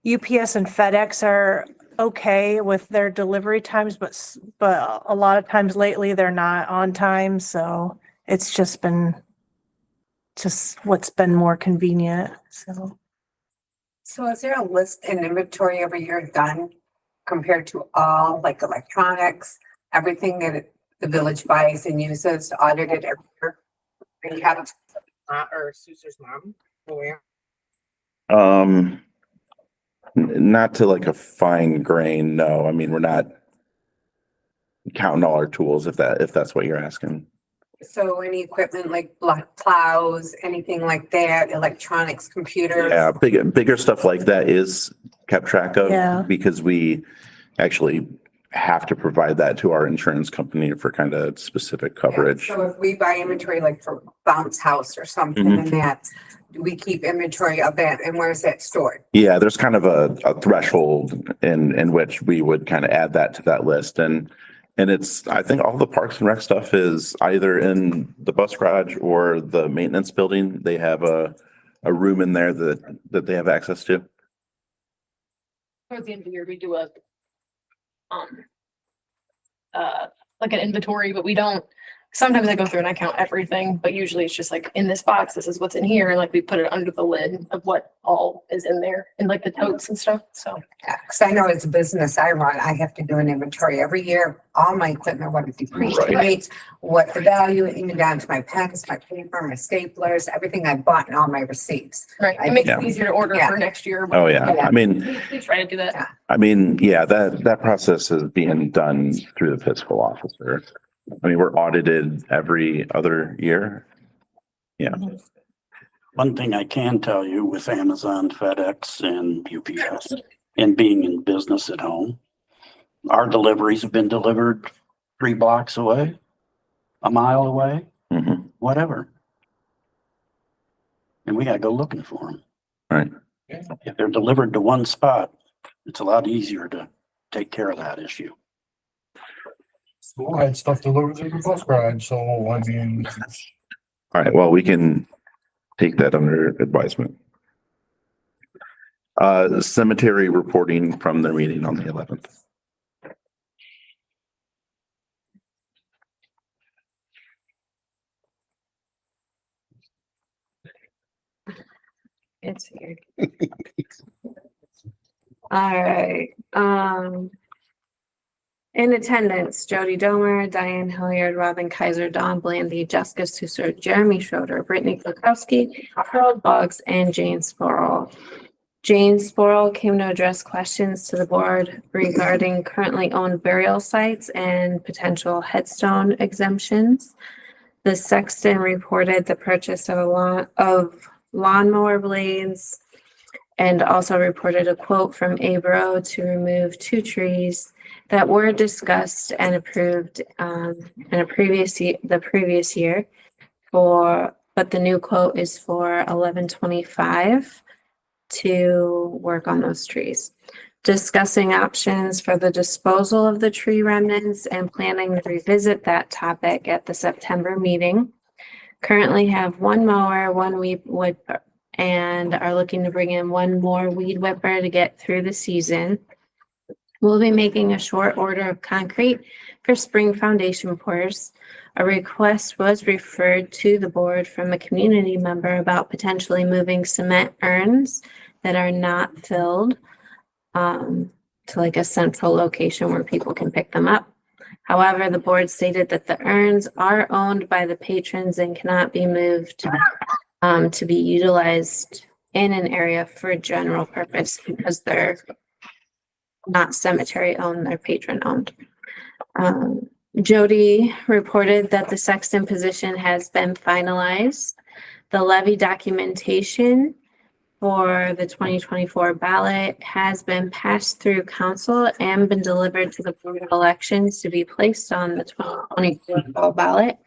UPS and FedEx are okay with their delivery times, but a lot of times lately they're not on time. So it's just been what's been more convenient. So. So is there a list and inventory every year done compared to all like electronics, everything that the village buys and uses audited every year? And you have, or Susan's mom, aware? Not to like a fine grain, no. I mean, we're not counting all our tools if that's what you're asking. So any equipment like plows, anything like that, electronics, computers? Yeah, bigger stuff like that is kept track of. Yeah. Because we actually have to provide that to our insurance company for kind of specific coverage. So if we buy inventory like for bounce house or something Mhm. and that, we keep inventory of that, and where's that stored? Yeah, there's kind of a threshold in which we would kind of add that to that list. And it's, I think all the Parks and Rec stuff is either in the bus garage or the maintenance building. They have a room in there that they have access to. Towards the end of the year, we do a like an inventory, but we don't, sometimes I go through and I count everything, but usually it's just like in this box, this is what's in here, and like we put it under the lid of what all is in there and like the totes and stuff, so. Cause I know it's a business I run, I have to do an inventory every year, all my equipment, what it depreciates, what the value, even down to my pens, my paper, my staplers, everything I bought and all my receipts. Right, it makes it Yeah. easier to order Yeah. for next year. but Oh, yeah. I mean, We try to do that. Yeah. I mean, yeah, that process is being done through the fiscal officer. I mean, we're audited every other year. Yeah. One thing I can tell you with Amazon, FedEx and UPS and being in business at home, our deliveries have been delivered 3 blocks away, a mile away, Mhm. whatever. And we gotta go looking for them. Right. If they're delivered to one spot, it's a lot easier to take care of that issue. School had stuff delivered to the bus garage, so I mean, All right, well, we can take that under advisement. Cemetery reporting from their meeting on the 11th. It's weird. All right, in attendance, Jody Domer, Diane Hilliard, Robin Kaiser, Dawn Blandy, Jessica Susser, Jeremy Schroeder, Brittany Klukowski, Harold Boggs, and Jane Sporl. Jane Sporl came to address questions to the board regarding currently owned burial sites and potential headstone exemptions. The sexton reported the purchase of lawnmower blades and also reported a quote from Abro to remove 2 trees that were discussed and approved in the previous year but the new quote is for $11.25 to work on those trees. Discussing options for the disposal of the tree remnants and planning to revisit that topic at the September meeting. Currently have 1 mower, 1 weed whipper, and are looking to bring in 1 more weed whipper to get through the season. We'll be making a short order of concrete for spring foundation pours. A request was referred to the board from a community member about potentially moving cement urns that are not filled to like a central location where people can pick them up. However, the board stated that the urns are owned by the patrons and cannot be moved to be utilized in an area for general purpose because they're not cemetery owned, they're patron owned. Jody reported that the sexton position has been finalized. The levy documentation for the 2024 ballot has been passed through council and been delivered to the Board of Elections to be placed on the 2024 fall ballot.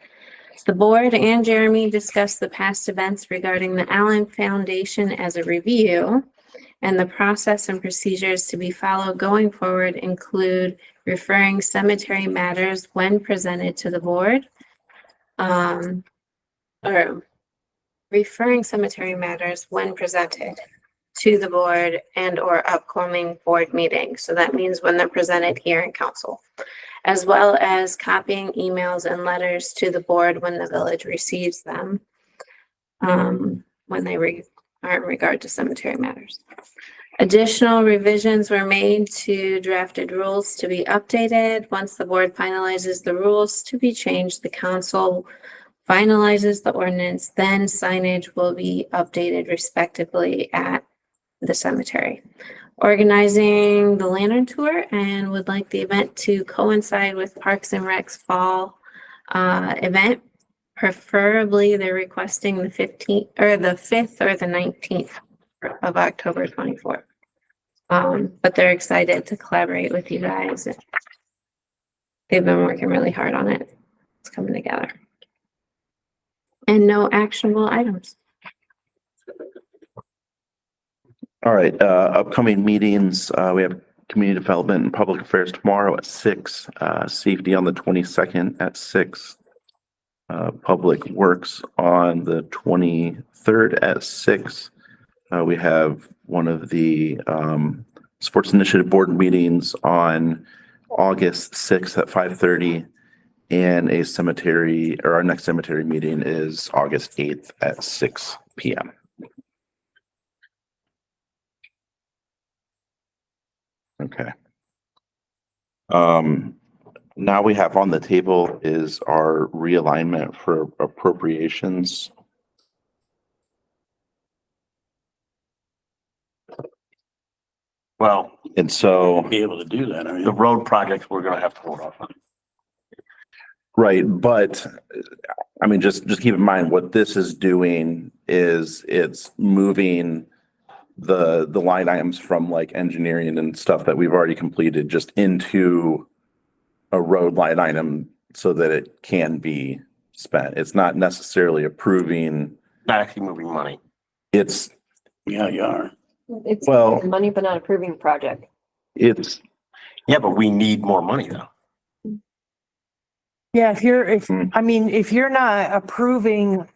The board and Jeremy discussed the past events regarding the Allen Foundation as a review, and the process and procedures to be followed going forward include referring cemetery matters when presented to the board, or referring cemetery matters when presented to the board and or upcoming board meetings. So that means when they're presented here in council, as well as copying emails and letters to the board when the village receives them, when they are in regard to cemetery matters. Additional revisions were made to drafted rules to be updated. Once the board finalizes the rules to be changed, the council finalizes the ordinance, then signage will be updated respectively at the cemetery. Organizing the lantern tour and would like the event to coincide with Parks and Rec's fall event. Preferably, they're requesting the 15th or the 5th or the 19th of October 24th. But they're excited to collaborate with you guys. They've been working really hard on it. It's coming together. And no actionable items. All right, upcoming meetings, we have community development and public affairs tomorrow at 6, safety on the 22nd at 6. Public works on the 23rd at 6. We have one of the sports initiative board meetings on August 6th at 5:30. And a cemetery, or our next cemetery meeting is August 8th at 6 p.m. Okay. Now we have on the table is our realignment for appropriations. Well, And so, Be able to do that. I the mean, road projects, we're gonna have to hold off on. right, but I mean, just keep in mind what this is doing is it's moving the line items from like engineering and stuff that we've already completed just into a road line item so that it can be spent. It's not necessarily approving, Not actually moving money. it's, yeah, you are. It's Well- money, but not approving the project. it's, Yeah, but we need more money though. Yeah, if, Hmm. I mean, if you're not approving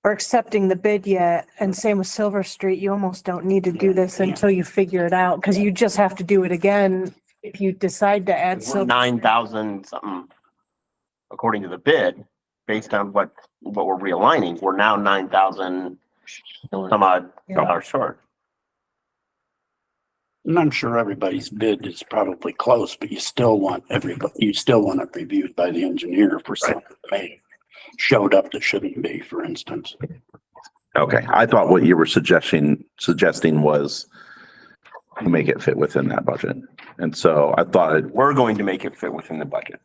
or accepting the bid yet, and same with Silver Street, you almost don't need to do this until you figure it out, because you just have to do it again if you decide to add We're Silver. 9,000 something, according to the bid, based on what we're realigning, we're now 9,000 some odd dollars short. And I'm sure everybody's bid is probably close, but you still want it reviewed by the engineer for something that may showed up that shouldn't be, for instance. okay. I thought what you were suggesting was to make it fit within that budget. And so I thought it, We're going to make it fit within the budget,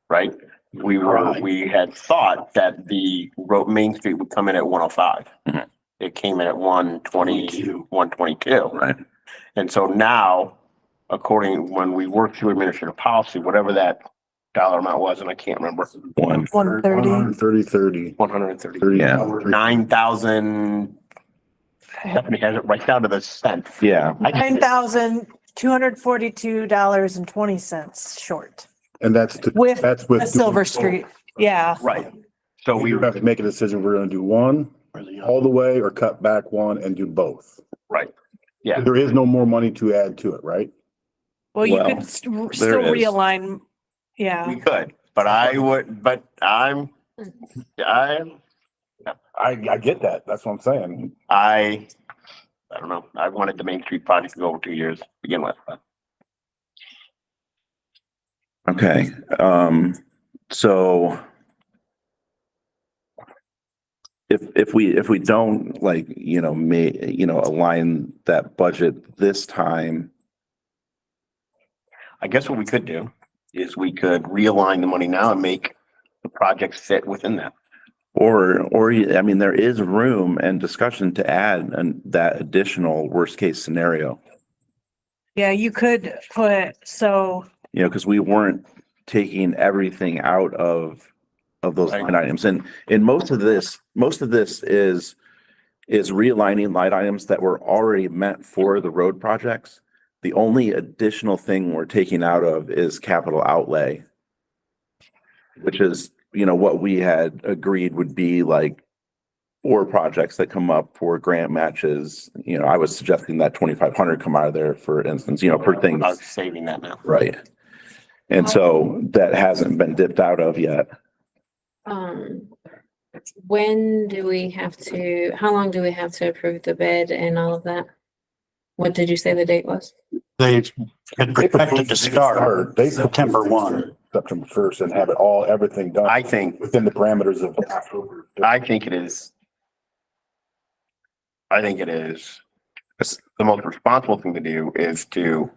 right? Right. We had thought that the road, Main Street would come in at 105. Mhm. It came in at 120, 122. right, And so now, when we work through administrative policy, whatever that dollar amount was, and I can't remember, 130. 30. 130. Yeah. 9,000. Stephanie has it right down to the cent. yeah. $9,242.20 short And that's with that's the Silver Street. Yeah. Right. So We have to make a decision. We're gonna do one Or the all the way or cut back one and do both. right. Yeah. There is no more money to add to it, right? Well, you Well, could still is. realign. Yeah. We could, but I get that. That's what I'm saying. I don't know. I wanted the Main Street project to go over 2 years to begin with. Okay, so if we don't like, align that budget this time, I guess what we could do is we could realign the money now and make the projects fit within that. or, I mean, there is room and discussion to add that additional worst case scenario. Yeah, you could put, Because we weren't taking everything out of those Right. line items. And most of this is realigning line items that were already meant for the road projects. The only additional thing we're taking out of is capital outlay, which is, what we had agreed would be like 4 projects that come up for grant matches. I was suggesting that 2,500 come out of there, for instance, for things. I was saving that now. Right. And so that hasn't been dipped out of yet. When do we have to, how long do we have to approve the bid and all of that? What did you say the date was? They had projected to start They September 1. September 1st and have it all, everything done I think, within the parameters of October. I think it is. I think it is. The most responsible thing to do is to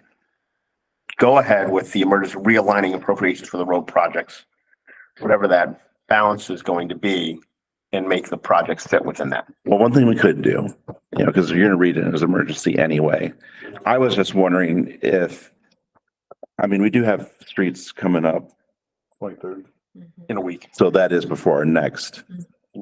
go ahead with the emergency realigning appropriations for the road projects, whatever that balance is going to be, and make the projects fit within that. Well, one thing we could do, you know, because you're gonna read it as emergency anyway. I was just wondering if, I mean, we do have streets coming up, 23rd. In a week. so that is before our next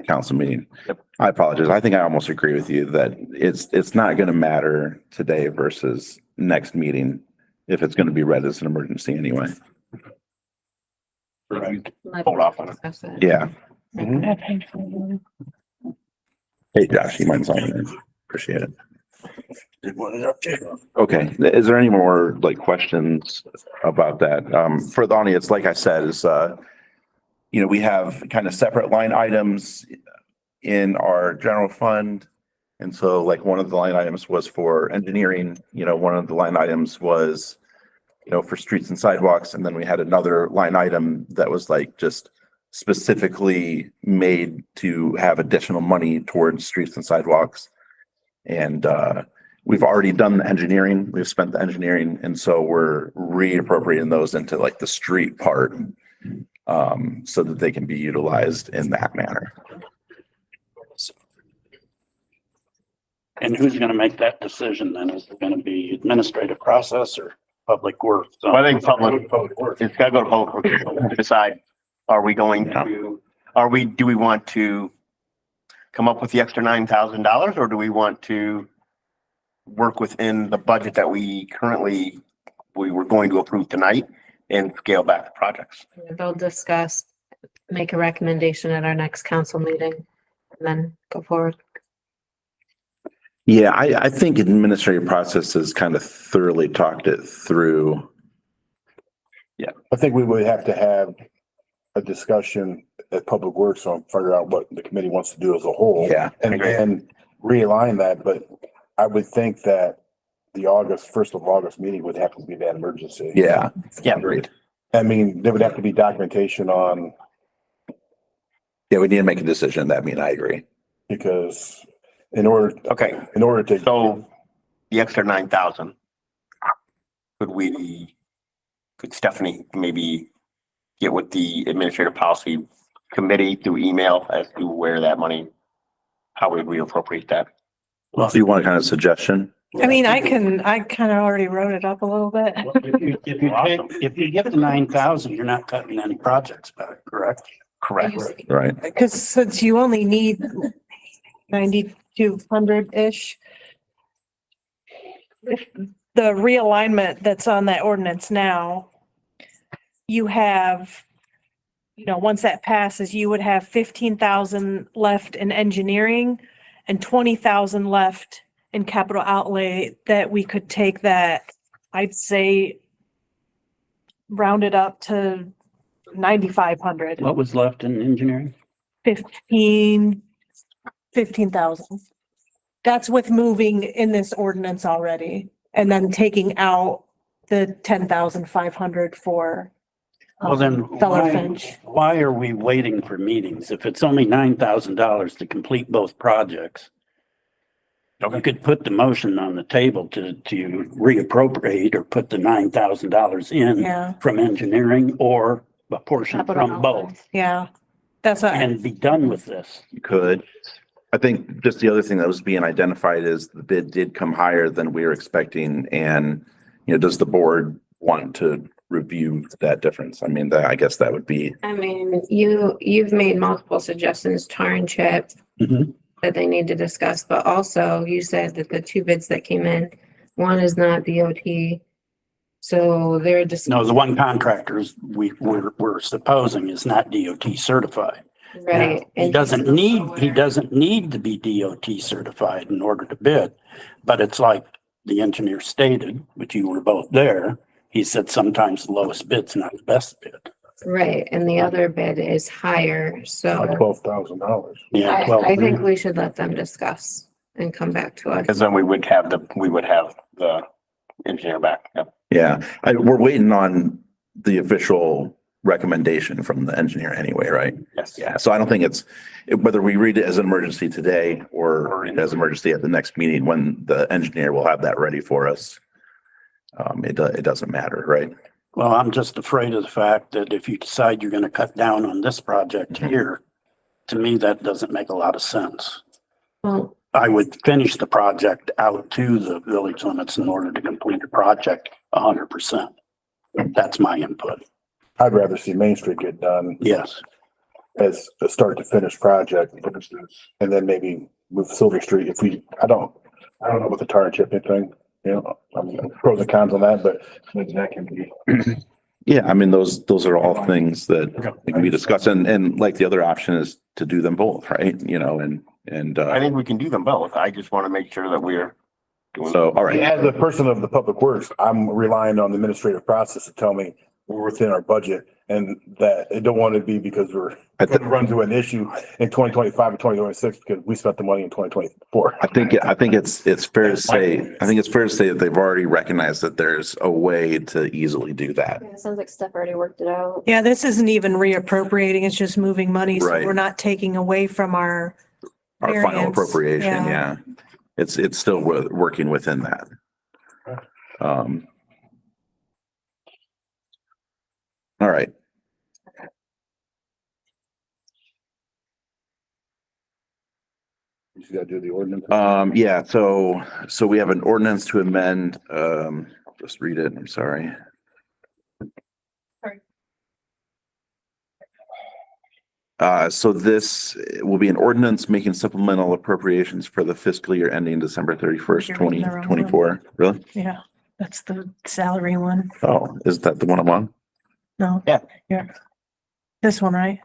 council meeting. Yep. I apologize. I think I almost agree with you that it's not gonna matter today versus next meeting if it's gonna be read as an emergency anyway. Right. Hold off on it. Discuss it. Yeah. Hey, Josh, you mind signing it? Appreciate it. Okay, is there any more like questions about that? For the audience, like I said, is, you know, we have kind of separate line items in our general fund. And so like one of the line items was for engineering, you know, one of the line items was, you know, for streets and sidewalks. And then we had another line item that was like just specifically made to have additional money towards streets and sidewalks. And, we've already done the engineering, we've spent the engineering, and so we're reappropriating those into like the street part, so that they can be utilized in that manner. And who's gonna make that decision then? Is it gonna be administrative process or public works? I think public, it's gotta go to public works to decide, are we going to, do we want to come up with the extra $9,000 or do we want to work within the budget that we were going to approve tonight and scale back the projects? They'll discuss, make a recommendation at our next council meeting, and then go forward. Yeah, I think administrative process has kind of thoroughly talked it through. I think we would have to have a discussion at Public Works on figure out what the committee wants to do as a whole. Yeah. And then realign that, but I would think that the 1st of August meeting would have to be that emergency. Yeah. Yeah. Agreed. I mean, there would have to be documentation on, Yeah, we need to make a decision. That mean, I agree. because in order to. So the extra 9,000, could Stephanie maybe get with the administrative policy committee through email as to where that money, how we reappropriate that? So you want a kind of suggestion? I mean, I kind of already wrote it up a little bit. If you give the 9,000, you're not cutting any projects back, correct? Correct. Right. Because since you only need 9,200-ish. If the realignment that's on that ordinance now, you have, you know, once that passes, you would have 15,000 left in engineering and 20,000 left in capital outlay that we could take that, I'd say, round it up to 9,500. What was left in engineering? 15,000. That's with moving in this ordinance already, and then taking out the 10,500 for Well, then Feller Finch. why are we waiting for meetings? If it's only $9,000 to complete both projects, you could put the motion on the table to reappropriate or put the $9,000 in Yeah, from engineering or a portion Capital from both yeah. That's what, and be done with this. You could. I think just the other thing that was being identified is the bid did come higher than we were expecting. And, you know, does the board want to review that difference? I mean, I guess that would be, I mean, you've made multiple suggestions, tar and chip, Mhm. that they need to discuss, but also you said that the two bids that came in, one is not DOT. So they're just, No, the one contractors we're supposing is not DOT certified. right? He and doesn't need to be DOT certified in order to bid, but it's like the engineer stated, which you were both there. He said sometimes the lowest bid's not the best bid. Right, and the other bid is higher, so $12,000. Yeah, I well, think we should let them discuss and come back to us. Because then we would have the engineer back. Yep. Yeah, we're waiting on the official recommendation from the engineer anyway, right? Yes. Yeah, so I don't think whether we read it as an emergency today or as an emergency at the next meeting, when the engineer will have that ready for us. It doesn't matter, right? Well, I'm just afraid of the fact that if you decide you're gonna cut down on this project here, to me, that doesn't make a lot of sense. Well, I would finish the project out to the village limits in order to complete the project 100%. That's my input. I'd rather see Main Street get done Yes. as a start to finish project. And then maybe move Silver Street I don't know about the tar and chip thing, I mean, pros and cons on that, but that can be. Yeah, I mean, those are all things that can be discussed, and like the other option is to do them both, right? I think we can do them both. I just want to make sure that we're doing. So, all right. As a person of the public works, I'm relying on the administrative process to tell me we're within our budget, and that it don't want to be because we're going to run into an issue in 2025 or 2026 because we spent the money in 2024. I think it's fair to say, that they've already recognized that there's a way to easily do that. Yeah, it sounds like Steph already worked it out. Yeah, this isn't even reappropriating, it's just moving money, so Right. we're not taking away from our Our final variance, appropriation, yeah. yeah. It's still working within that. All right. You gotta do the ordinance. Yeah, so we have an ordinance to amend, just read it, I'm sorry. So this will be an ordinance making supplemental appropriations for the fiscal year ending December 31st, You're reading the wrong 2024. Really? Yeah, that's the salary one. Oh, is that the one I'm on? No. Yeah. Yeah. This one, right?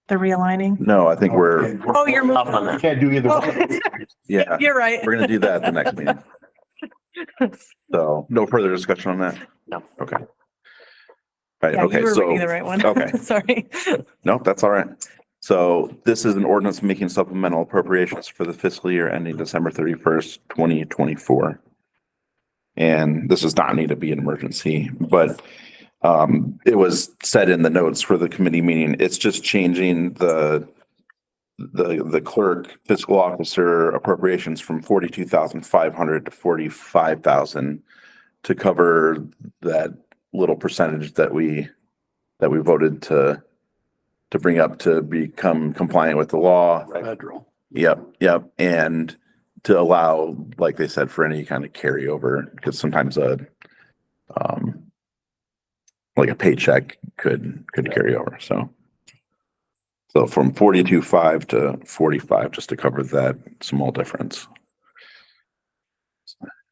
The realigning. No, I think we're, Oh, you're moving. Up on You that. can't do either Oh, one. yeah, You're right. we're gonna do that at the next meeting. So no further discussion on that? No. Okay. Right, Yeah, okay, you were so, reading the right one. okay. Sorry. no, that's all right. So this is an ordinance making supplemental appropriations for the fiscal year ending December 31st, 2024. And this does not need to be an emergency, but it was said in the notes for the committee meeting, it's just changing the clerk fiscal officer appropriations from 42,500 to 45,000 to cover that little percentage that we voted to bring up to become compliant with the law. Federal. Yep. And to allow, like they said, for any kind of carryover, because sometimes like a paycheck could carry over. So from 42.5 to 45, just to cover that small difference.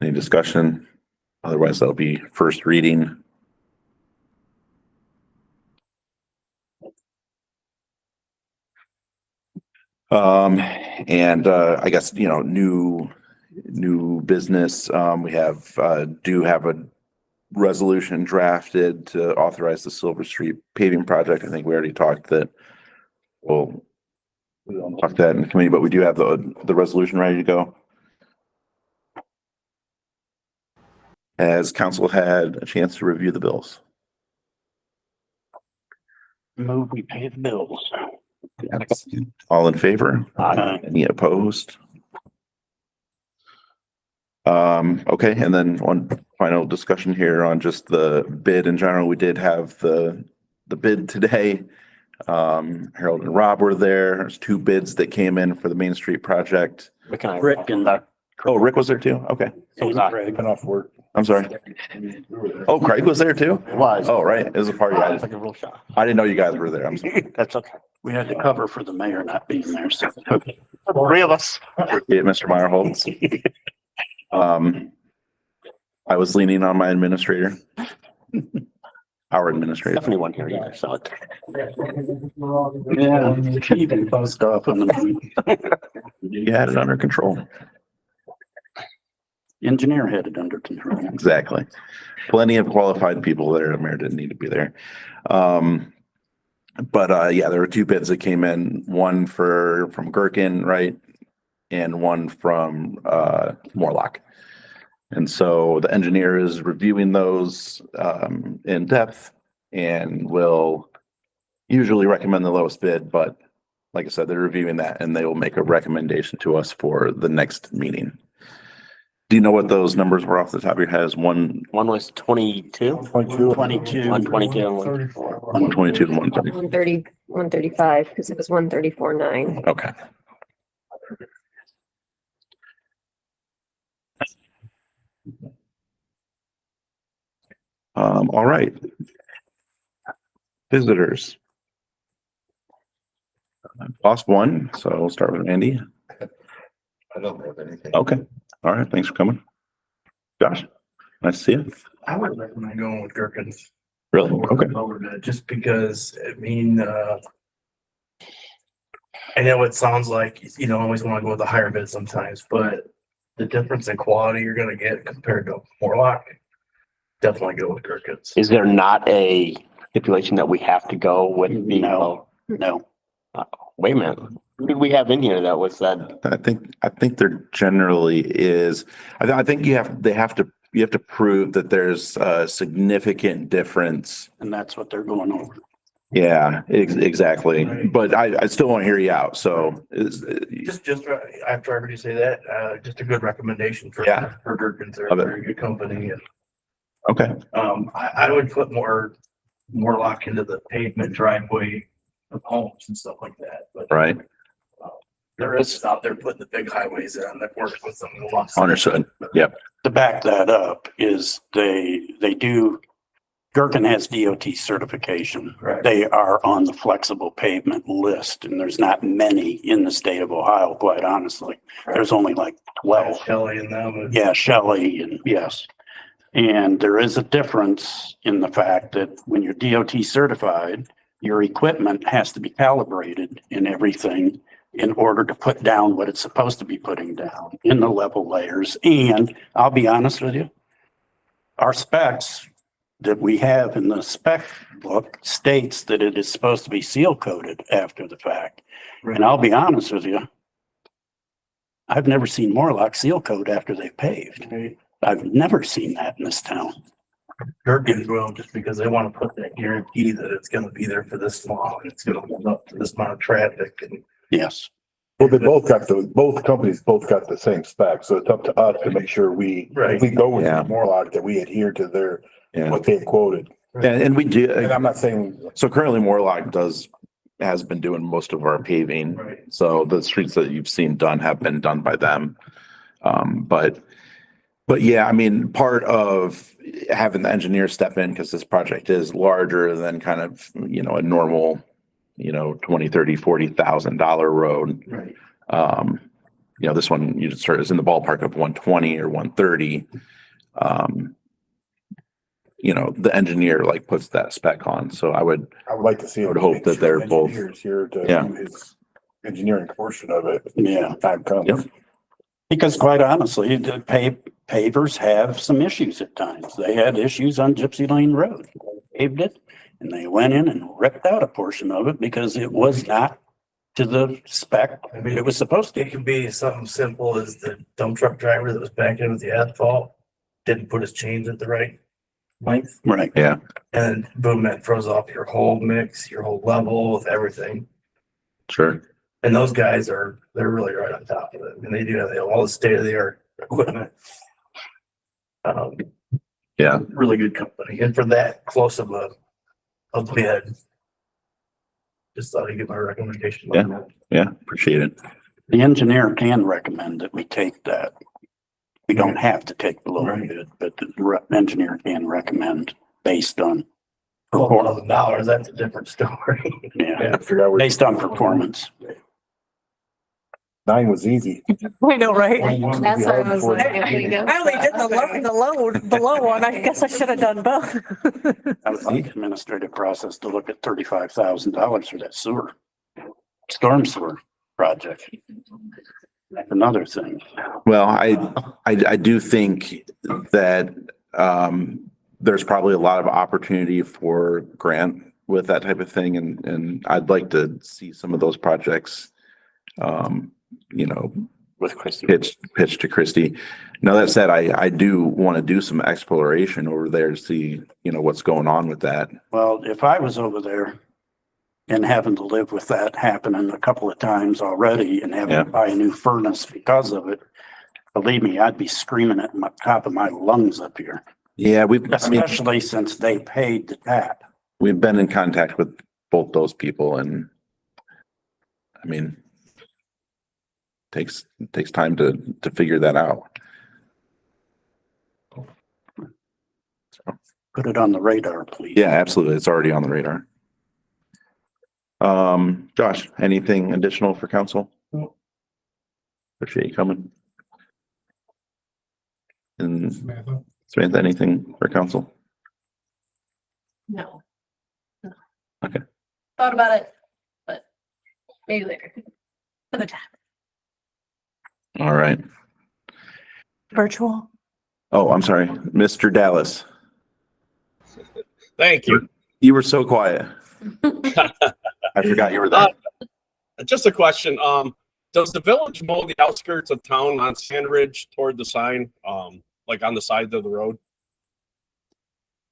Any discussion? Otherwise, that'll be first reading. And I guess, new business, we do have a resolution drafted to authorize the Silver Street paving project. I think we already talked that we'll talk that in the committee, but we do have the resolution ready to go. Has council had a chance to review the bills? Move, we pay the bills. All in favor? Any opposed? Okay, and then one final discussion here on just the bid in general. We did have the bid today. Harold and Rob were there. There's two bids that came in for the Main Street project. Rick and Oh, Rick was there too? Okay, So was I. Taking off work. I'm sorry. Oh, Craig was there too? It was. Oh, right, it was a party. It's like a real shot. I didn't know you guys were there. I'm sorry. That's okay. we had to cover for the mayor not being there, so. Three of us. Appreciate Mr. Meyerholtz. I was leaning on my administrator. Our administrator. Definitely one here either, so. Yeah, even buzzed off on the You had it under control. engineer had it under control. Exactly. Plenty of qualified people there. The mayor didn't need to be there. But yeah, there were two bids that came in, one from Gherkin, right? and one from Morlock. And so the engineer is reviewing those in depth and will usually recommend the lowest bid, but like I said, they're reviewing that and they will make a recommendation to us for the next meeting. Do you know what those numbers were off the top of your head? Is one was 22? 22. 122. 34. 122 and 130? 135, because it was 134.9. Okay. All right. Visitors. Lost one, so we'll start with Andy. I don't have anything. Okay. All right. Thanks for coming. Josh, nice to see you. I would recommend going with Gherkins. Really? Okay. Over that, just because, I mean, I know it sounds like, you don't always want to go with the higher bid sometimes, but the difference in quality you're gonna get compared to Morlock, definitely go with Gherkins. Is there not a stipulation that we have to go with the? No. Wait a minute. Who did we have in here that was that? I think there generally is. I think you have to prove that there's a significant difference. And that's what they're going over. Yeah, exactly. But I still want to hear you out. So Just after I heard you say that, just a good recommendation for Gherkins. They're a Love it. very good company. And, okay. I would put Morlock into the pavement driveway of homes and stuff like that, but Right. there is out there putting the big highways in that works with them. Understood. Yep. To back that up is they do, Gherkin has DOT certification. Right. They are on the flexible pavement list, and there's not many in the state of Ohio, quite honestly. There's only like 12. Shelley and them. Yeah, Shelley, and yes. And there is a difference in the fact that when you're DOT certified, your equipment has to be calibrated and everything in order to put down what it's supposed to be putting down in the level layers. And I'll be honest with you, our specs that we have in the spec book states that it is supposed to be seal coated after the fact. And I'll be honest with you, I've never seen Morlock seal coat after they've paved. I've never seen that in this town. Gherkins will, just because they want to put that guarantee that it's gonna be there for this long, and it's gonna hold up to this amount of traffic and. Yes. Well, both companies both got the same spec, so it's up to us to make sure if we go with Yeah. Morlock, that we adhere to their, Yeah. what they've quoted. And we do. And I'm not saying, So currently Morlock has been doing most of our paving. Right. So the streets that you've seen done have been done by them. But yeah, I mean, part of having the engineer step in, because this project is larger than kind of, a normal, $20,000, $30,000, $40,000 road. Right. This one is in the ballpark of 120 or 130. The engineer puts that spec on. So I would like to see. I would hope that they're both- engineers here to Yeah. do his engineering portion of it. Yeah. Time comes. Yep. Because quite honestly, the pavers have some issues at times. They had issues on Gypsy Lane Road. They paved it and they went in and ripped out a portion of it because it was not to the spec it was supposed to. It can be something simple as the dump truck driver that was back in with the asphalt, didn't put his chains at the right length, Right. Yeah. and boom, that throws off your whole mix, your whole level with everything. Sure. And those guys they're really right on top of it, and they have all the state of the art equipment. Yeah. Really good company, and for that close of a bid, just thought I'd give my recommendation. Yeah. Appreciate it. The engineer can recommend that we take that. We don't have to take the lower bid, but the engineer can recommend based on, $12,000, that's a different story. yeah, Figure out where based on performance. 9 was easy. I know, right? That's what I was like. I only did the low one. I guess I should have done both. I was like administrative process to look at $35,000 for that storm sewer project. That's another thing. Well, I do think that there's probably a lot of opportunity for grant with that type of thing, and I'd like to see some of those projects, with Christie. pitch to Christie. Now that said, I do want to do some exploration over there to see, what's going on with that. Well, if I was over there and having to live with that happening a couple of times already and having Yeah. to buy a new furnace because of it, believe me, I'd be screaming at the top of my lungs up here, Yeah, especially since they paid the tap. we've been in contact with both those people, and I mean, takes time to figure that out. Put it on the radar, please. Yeah, absolutely. It's already on the radar. Josh, anything additional for council? Appreciate you coming. And Samantha, anything for council? No. Okay. Thought about it, but maybe later. Another time. All right. Virtual. Oh, I'm sorry, Mr. Dallas. Thank you. You were so quiet. I forgot you were there. Just a question. Does the village mow the outskirts of town on Sand Ridge toward the sign, like on the side of the road?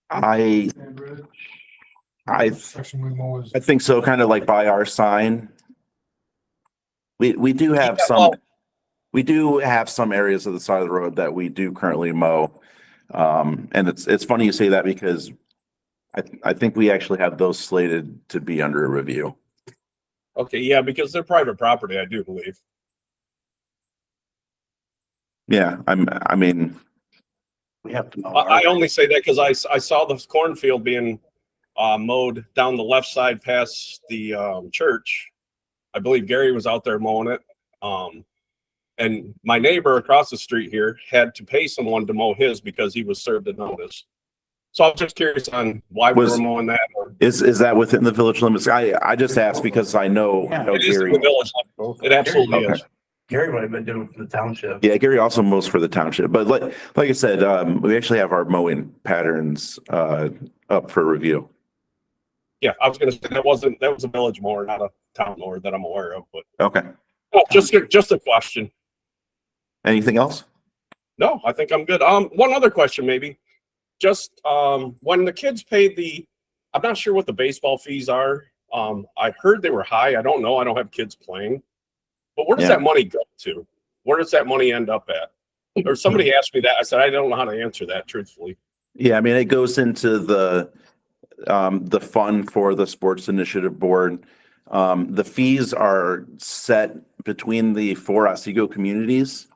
I Section we mow is. think so, kind of like by our sign. We do have Yeah, some, well- we do have some areas of the side of the road that we do currently mow. And it's funny you say that because I think we actually have those slated to be under review. Okay, yeah, because they're private property, I do believe. Yeah, I mean, We have to know. I only say that because I saw this cornfield being mowed down the left side past the church. I believe Gary was out there mowing it. And my neighbor across the street here had to pay someone to mow his because he was served a notice. So I was just curious on why we were mowing that. is that within the village limits? I just asked because I know It is in Gary. the village. It absolutely Okay. is. Gary would have been doing for the township. Yeah, Gary also mows for the township, but like I said, we actually have our mowing patterns up for review. Yeah, I was gonna say that was a village mower, not a town mower that I'm aware of, but Okay. just a question. Anything else? No, I think I'm good. One other question maybe. Just when the kids pay I'm not sure what the baseball fees are. I heard they were high. I don't know. I don't have kids playing. But where does Yeah. that money go to? Where does that money end up at? Or somebody asked me that. I said I don't know how to answer that truthfully. Yeah, I mean, it goes into the fund for the Sports Initiative Board. The fees are set between the four Otsego communities.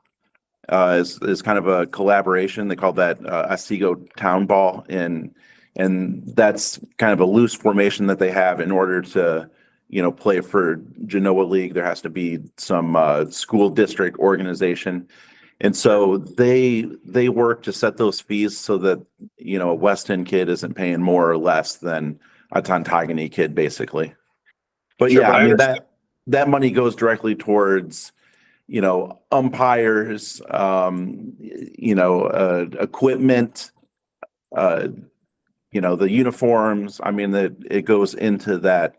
Is kind of a collaboration. They call that Otsego Town Ball, and that's kind of a loose formation that they have in order to, play for Genoa League. There has to be some school district organization, and so they work to set those fees so that a West End kid isn't paying more or less than a Tontogany kid, basically. But Sure, yeah, but I I mean understand. that money goes directly towards umpires, equipment, the uniforms. I mean, that it goes into that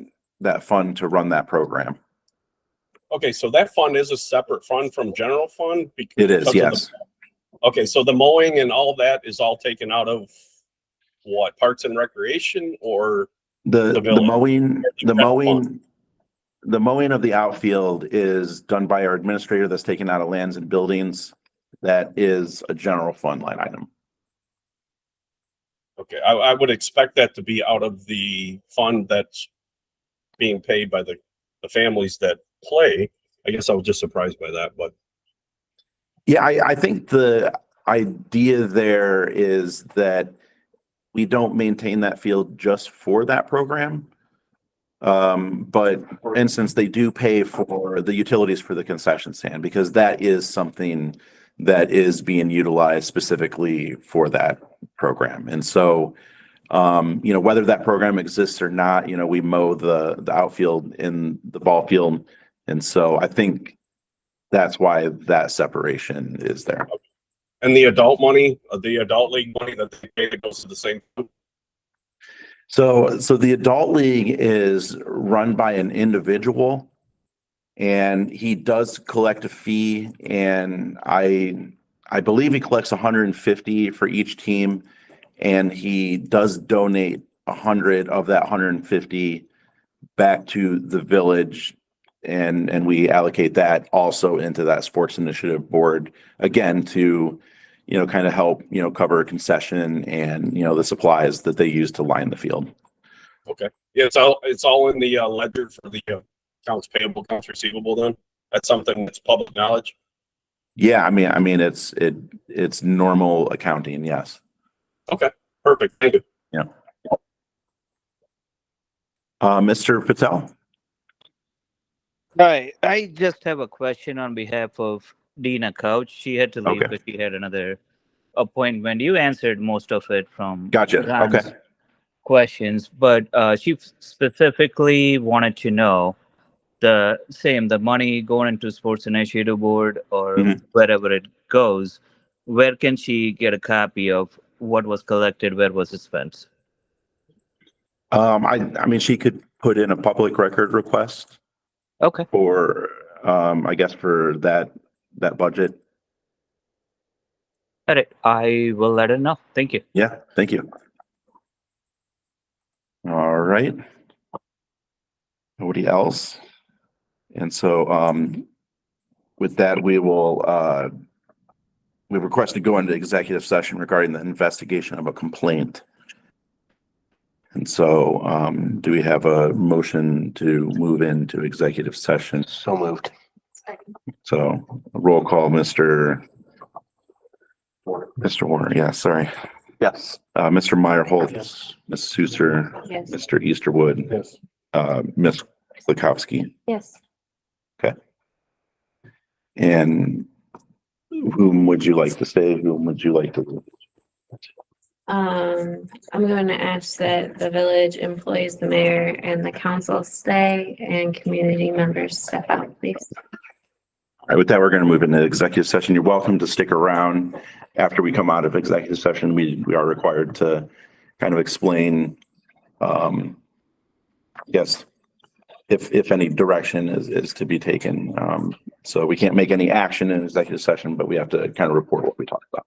fund to run that program. Okay, so that fund is a separate fund from general fund? It is, because of yes. Okay, so the mowing and all that is all taken out of what, Parks and Recreation or? The village? mowing, the general mowing, fund? the mowing of the outfield is done by our administrator that's taken out of lands and buildings. That is a general fund line item. Okay, I would expect that to be out of the fund that's being paid by the families that play. I guess I was just surprised by that, but Yeah, I think the idea there is that we don't maintain that field just for that program. But for instance, they do pay for the utilities for the concession stand because that is something that is being utilized specifically for that program. And so, whether that program exists or not, we mow the outfield in the ball field. And so I think that's why that separation is there. and the adult money, the adult league money that they pay that goes to the same. So the adult league is run by an individual. And he does collect a fee, and I believe he collects 150 for each team, and he does donate 100 of that 150 back to the village, and we allocate that also into that sports initiative board, again, to, kind of help, cover a concession and, the supplies that they use to line the field. Okay. Yeah, it's all in the ledger for the accounts payable, accounts receivable then? That's something that's public knowledge? Yeah, I mean, it's normal accounting, yes. Okay, perfect. Thank you. Mr. Patel? Hi, I just have a question on behalf of Dina Couch. She had to leave Okay. because she had another appointment. You answered most of it from Gotcha. John's Okay. questions, but she specifically wanted to know the money going into sports initiative board or Mhm. wherever it goes. Where can she get a copy of what was collected? Where was it spent? I mean, she could put in a public record request Okay. for, I guess for that budget. All right. I will let her know. Thank you. Yeah, thank you. All right. Nobody else? And so, with that, we request to go into executive session regarding the investigation of a complaint. And so, do we have a motion to move into executive session? So moved. So roll call, Mr. Warner, yeah, sorry. Yes. Mr. Meyerholtz, Ms. Susser, Yes. Mr. Easterwood, Yes. Ms. Lakowski. Yes. And whom would you like to stay? Whom would you like to? I'm going to ask that the village employees, the mayor and the council stay and community members step out, please. All right, with that, we're going to move into executive session. You're welcome to stick around after we come out of executive session. We are required to kind of explain, yes, if any direction is to be taken. So we can't make any action in executive session, but we have to kind of report what we talked about.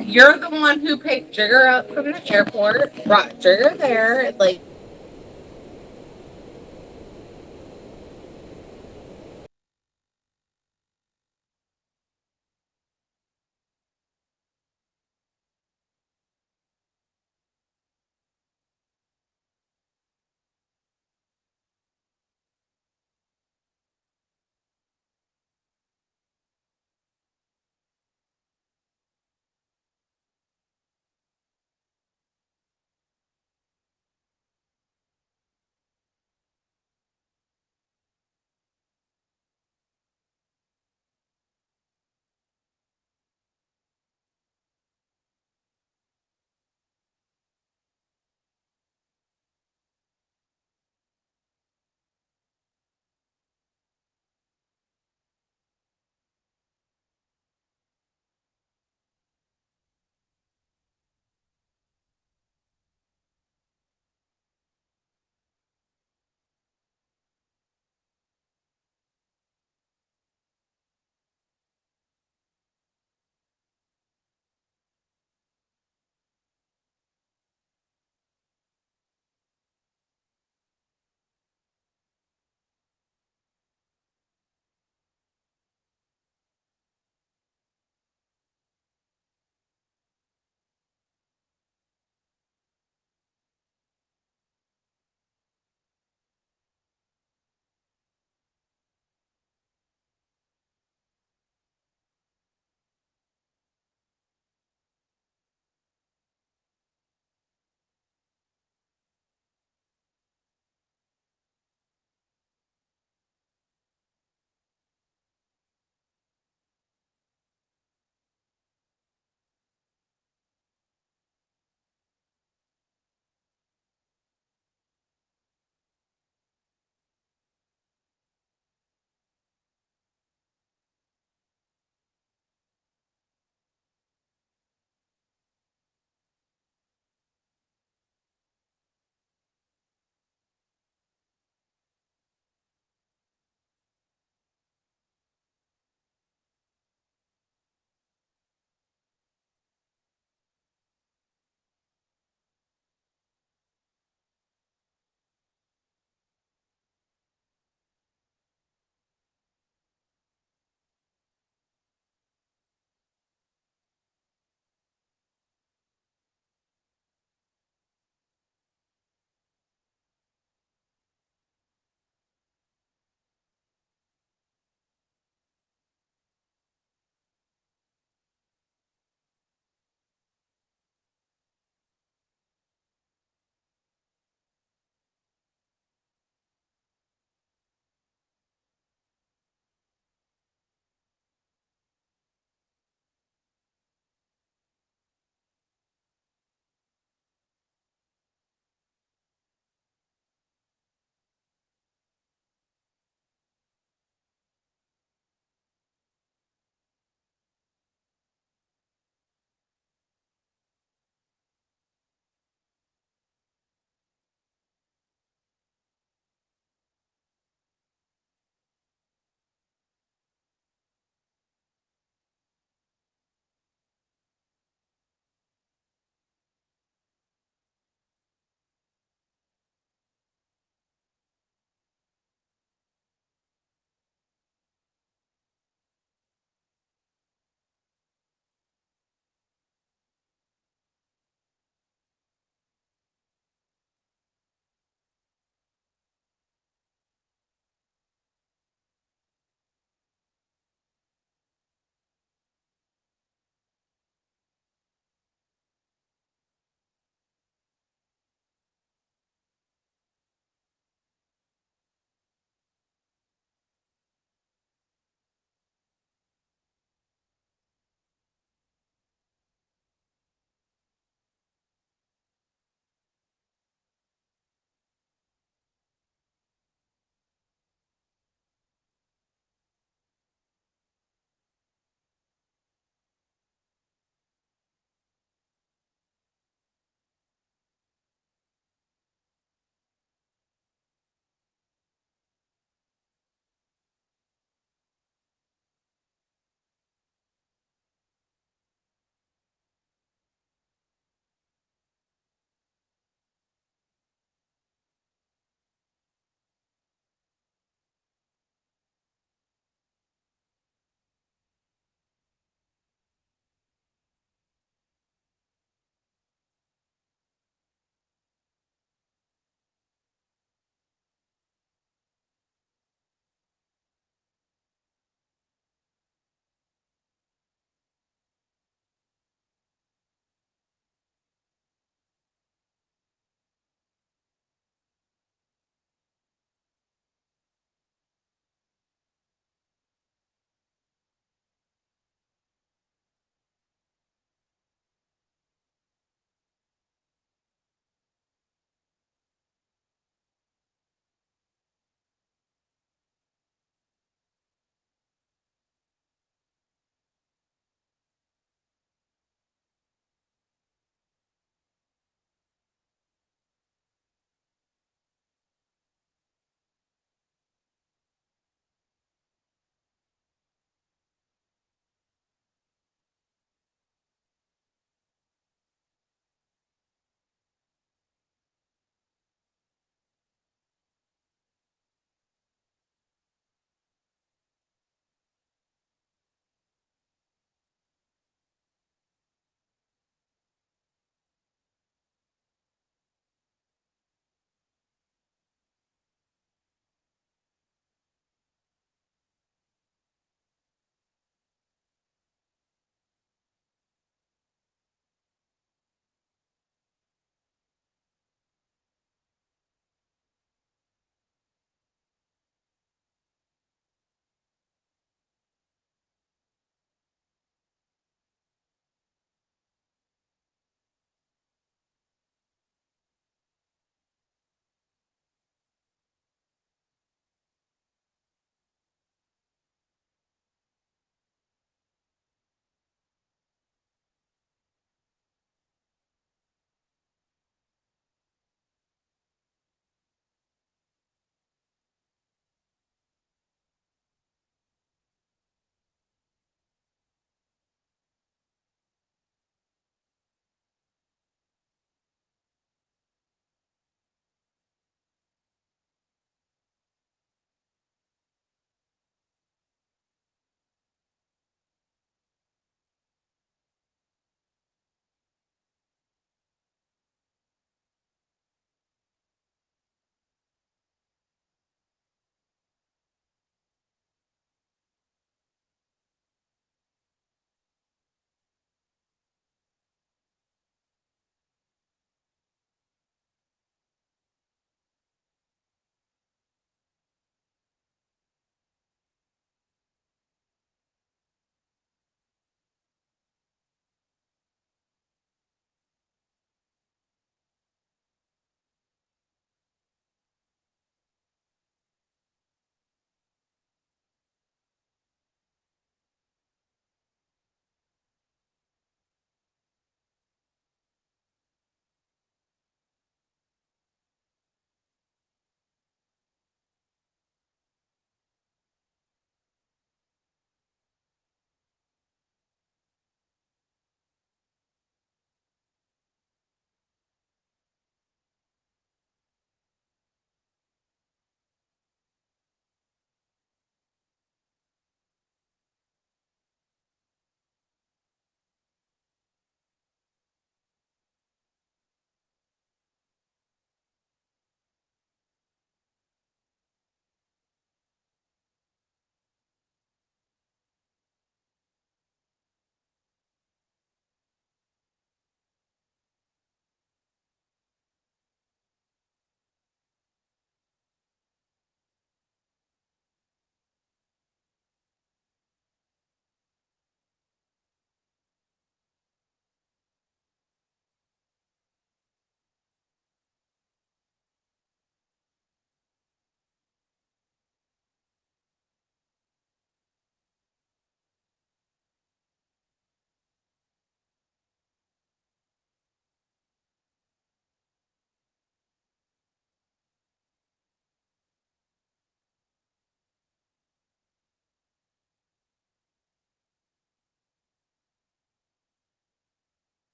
You're the one who picked Jigger up from the airport, brought Jigger there, like.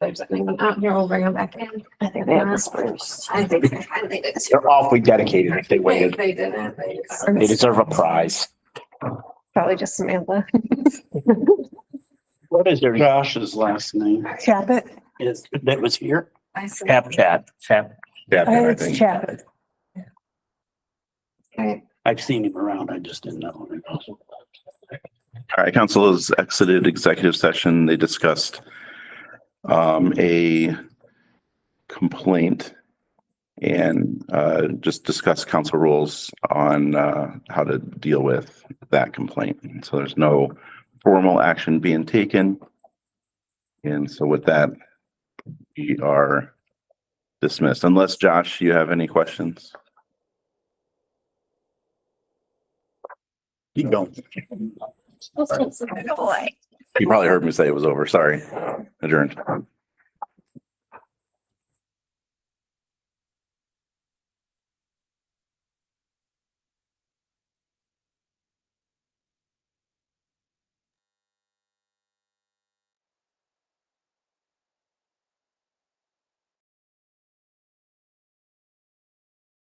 there's anyone out here, we'll bring them back in. I think they have dispersed. I think it's. They're awfully dedicated if they waited. They didn't. They They deserve a prize. Probably just Samantha. What is Josh's last name? Chapit. Is, that was here? I see. Chap. Yeah, I It's think. Chapit. Okay. I've seen him around. I just didn't know. All right, council has exited executive session. They discussed a complaint and just discuss council rules on how to deal with that complaint. So there's no formal action being taken. And so with that, we are dismissed. Unless, Josh, you have any questions? Keep going. You probably heard me say it was over. Sorry. Adjourned.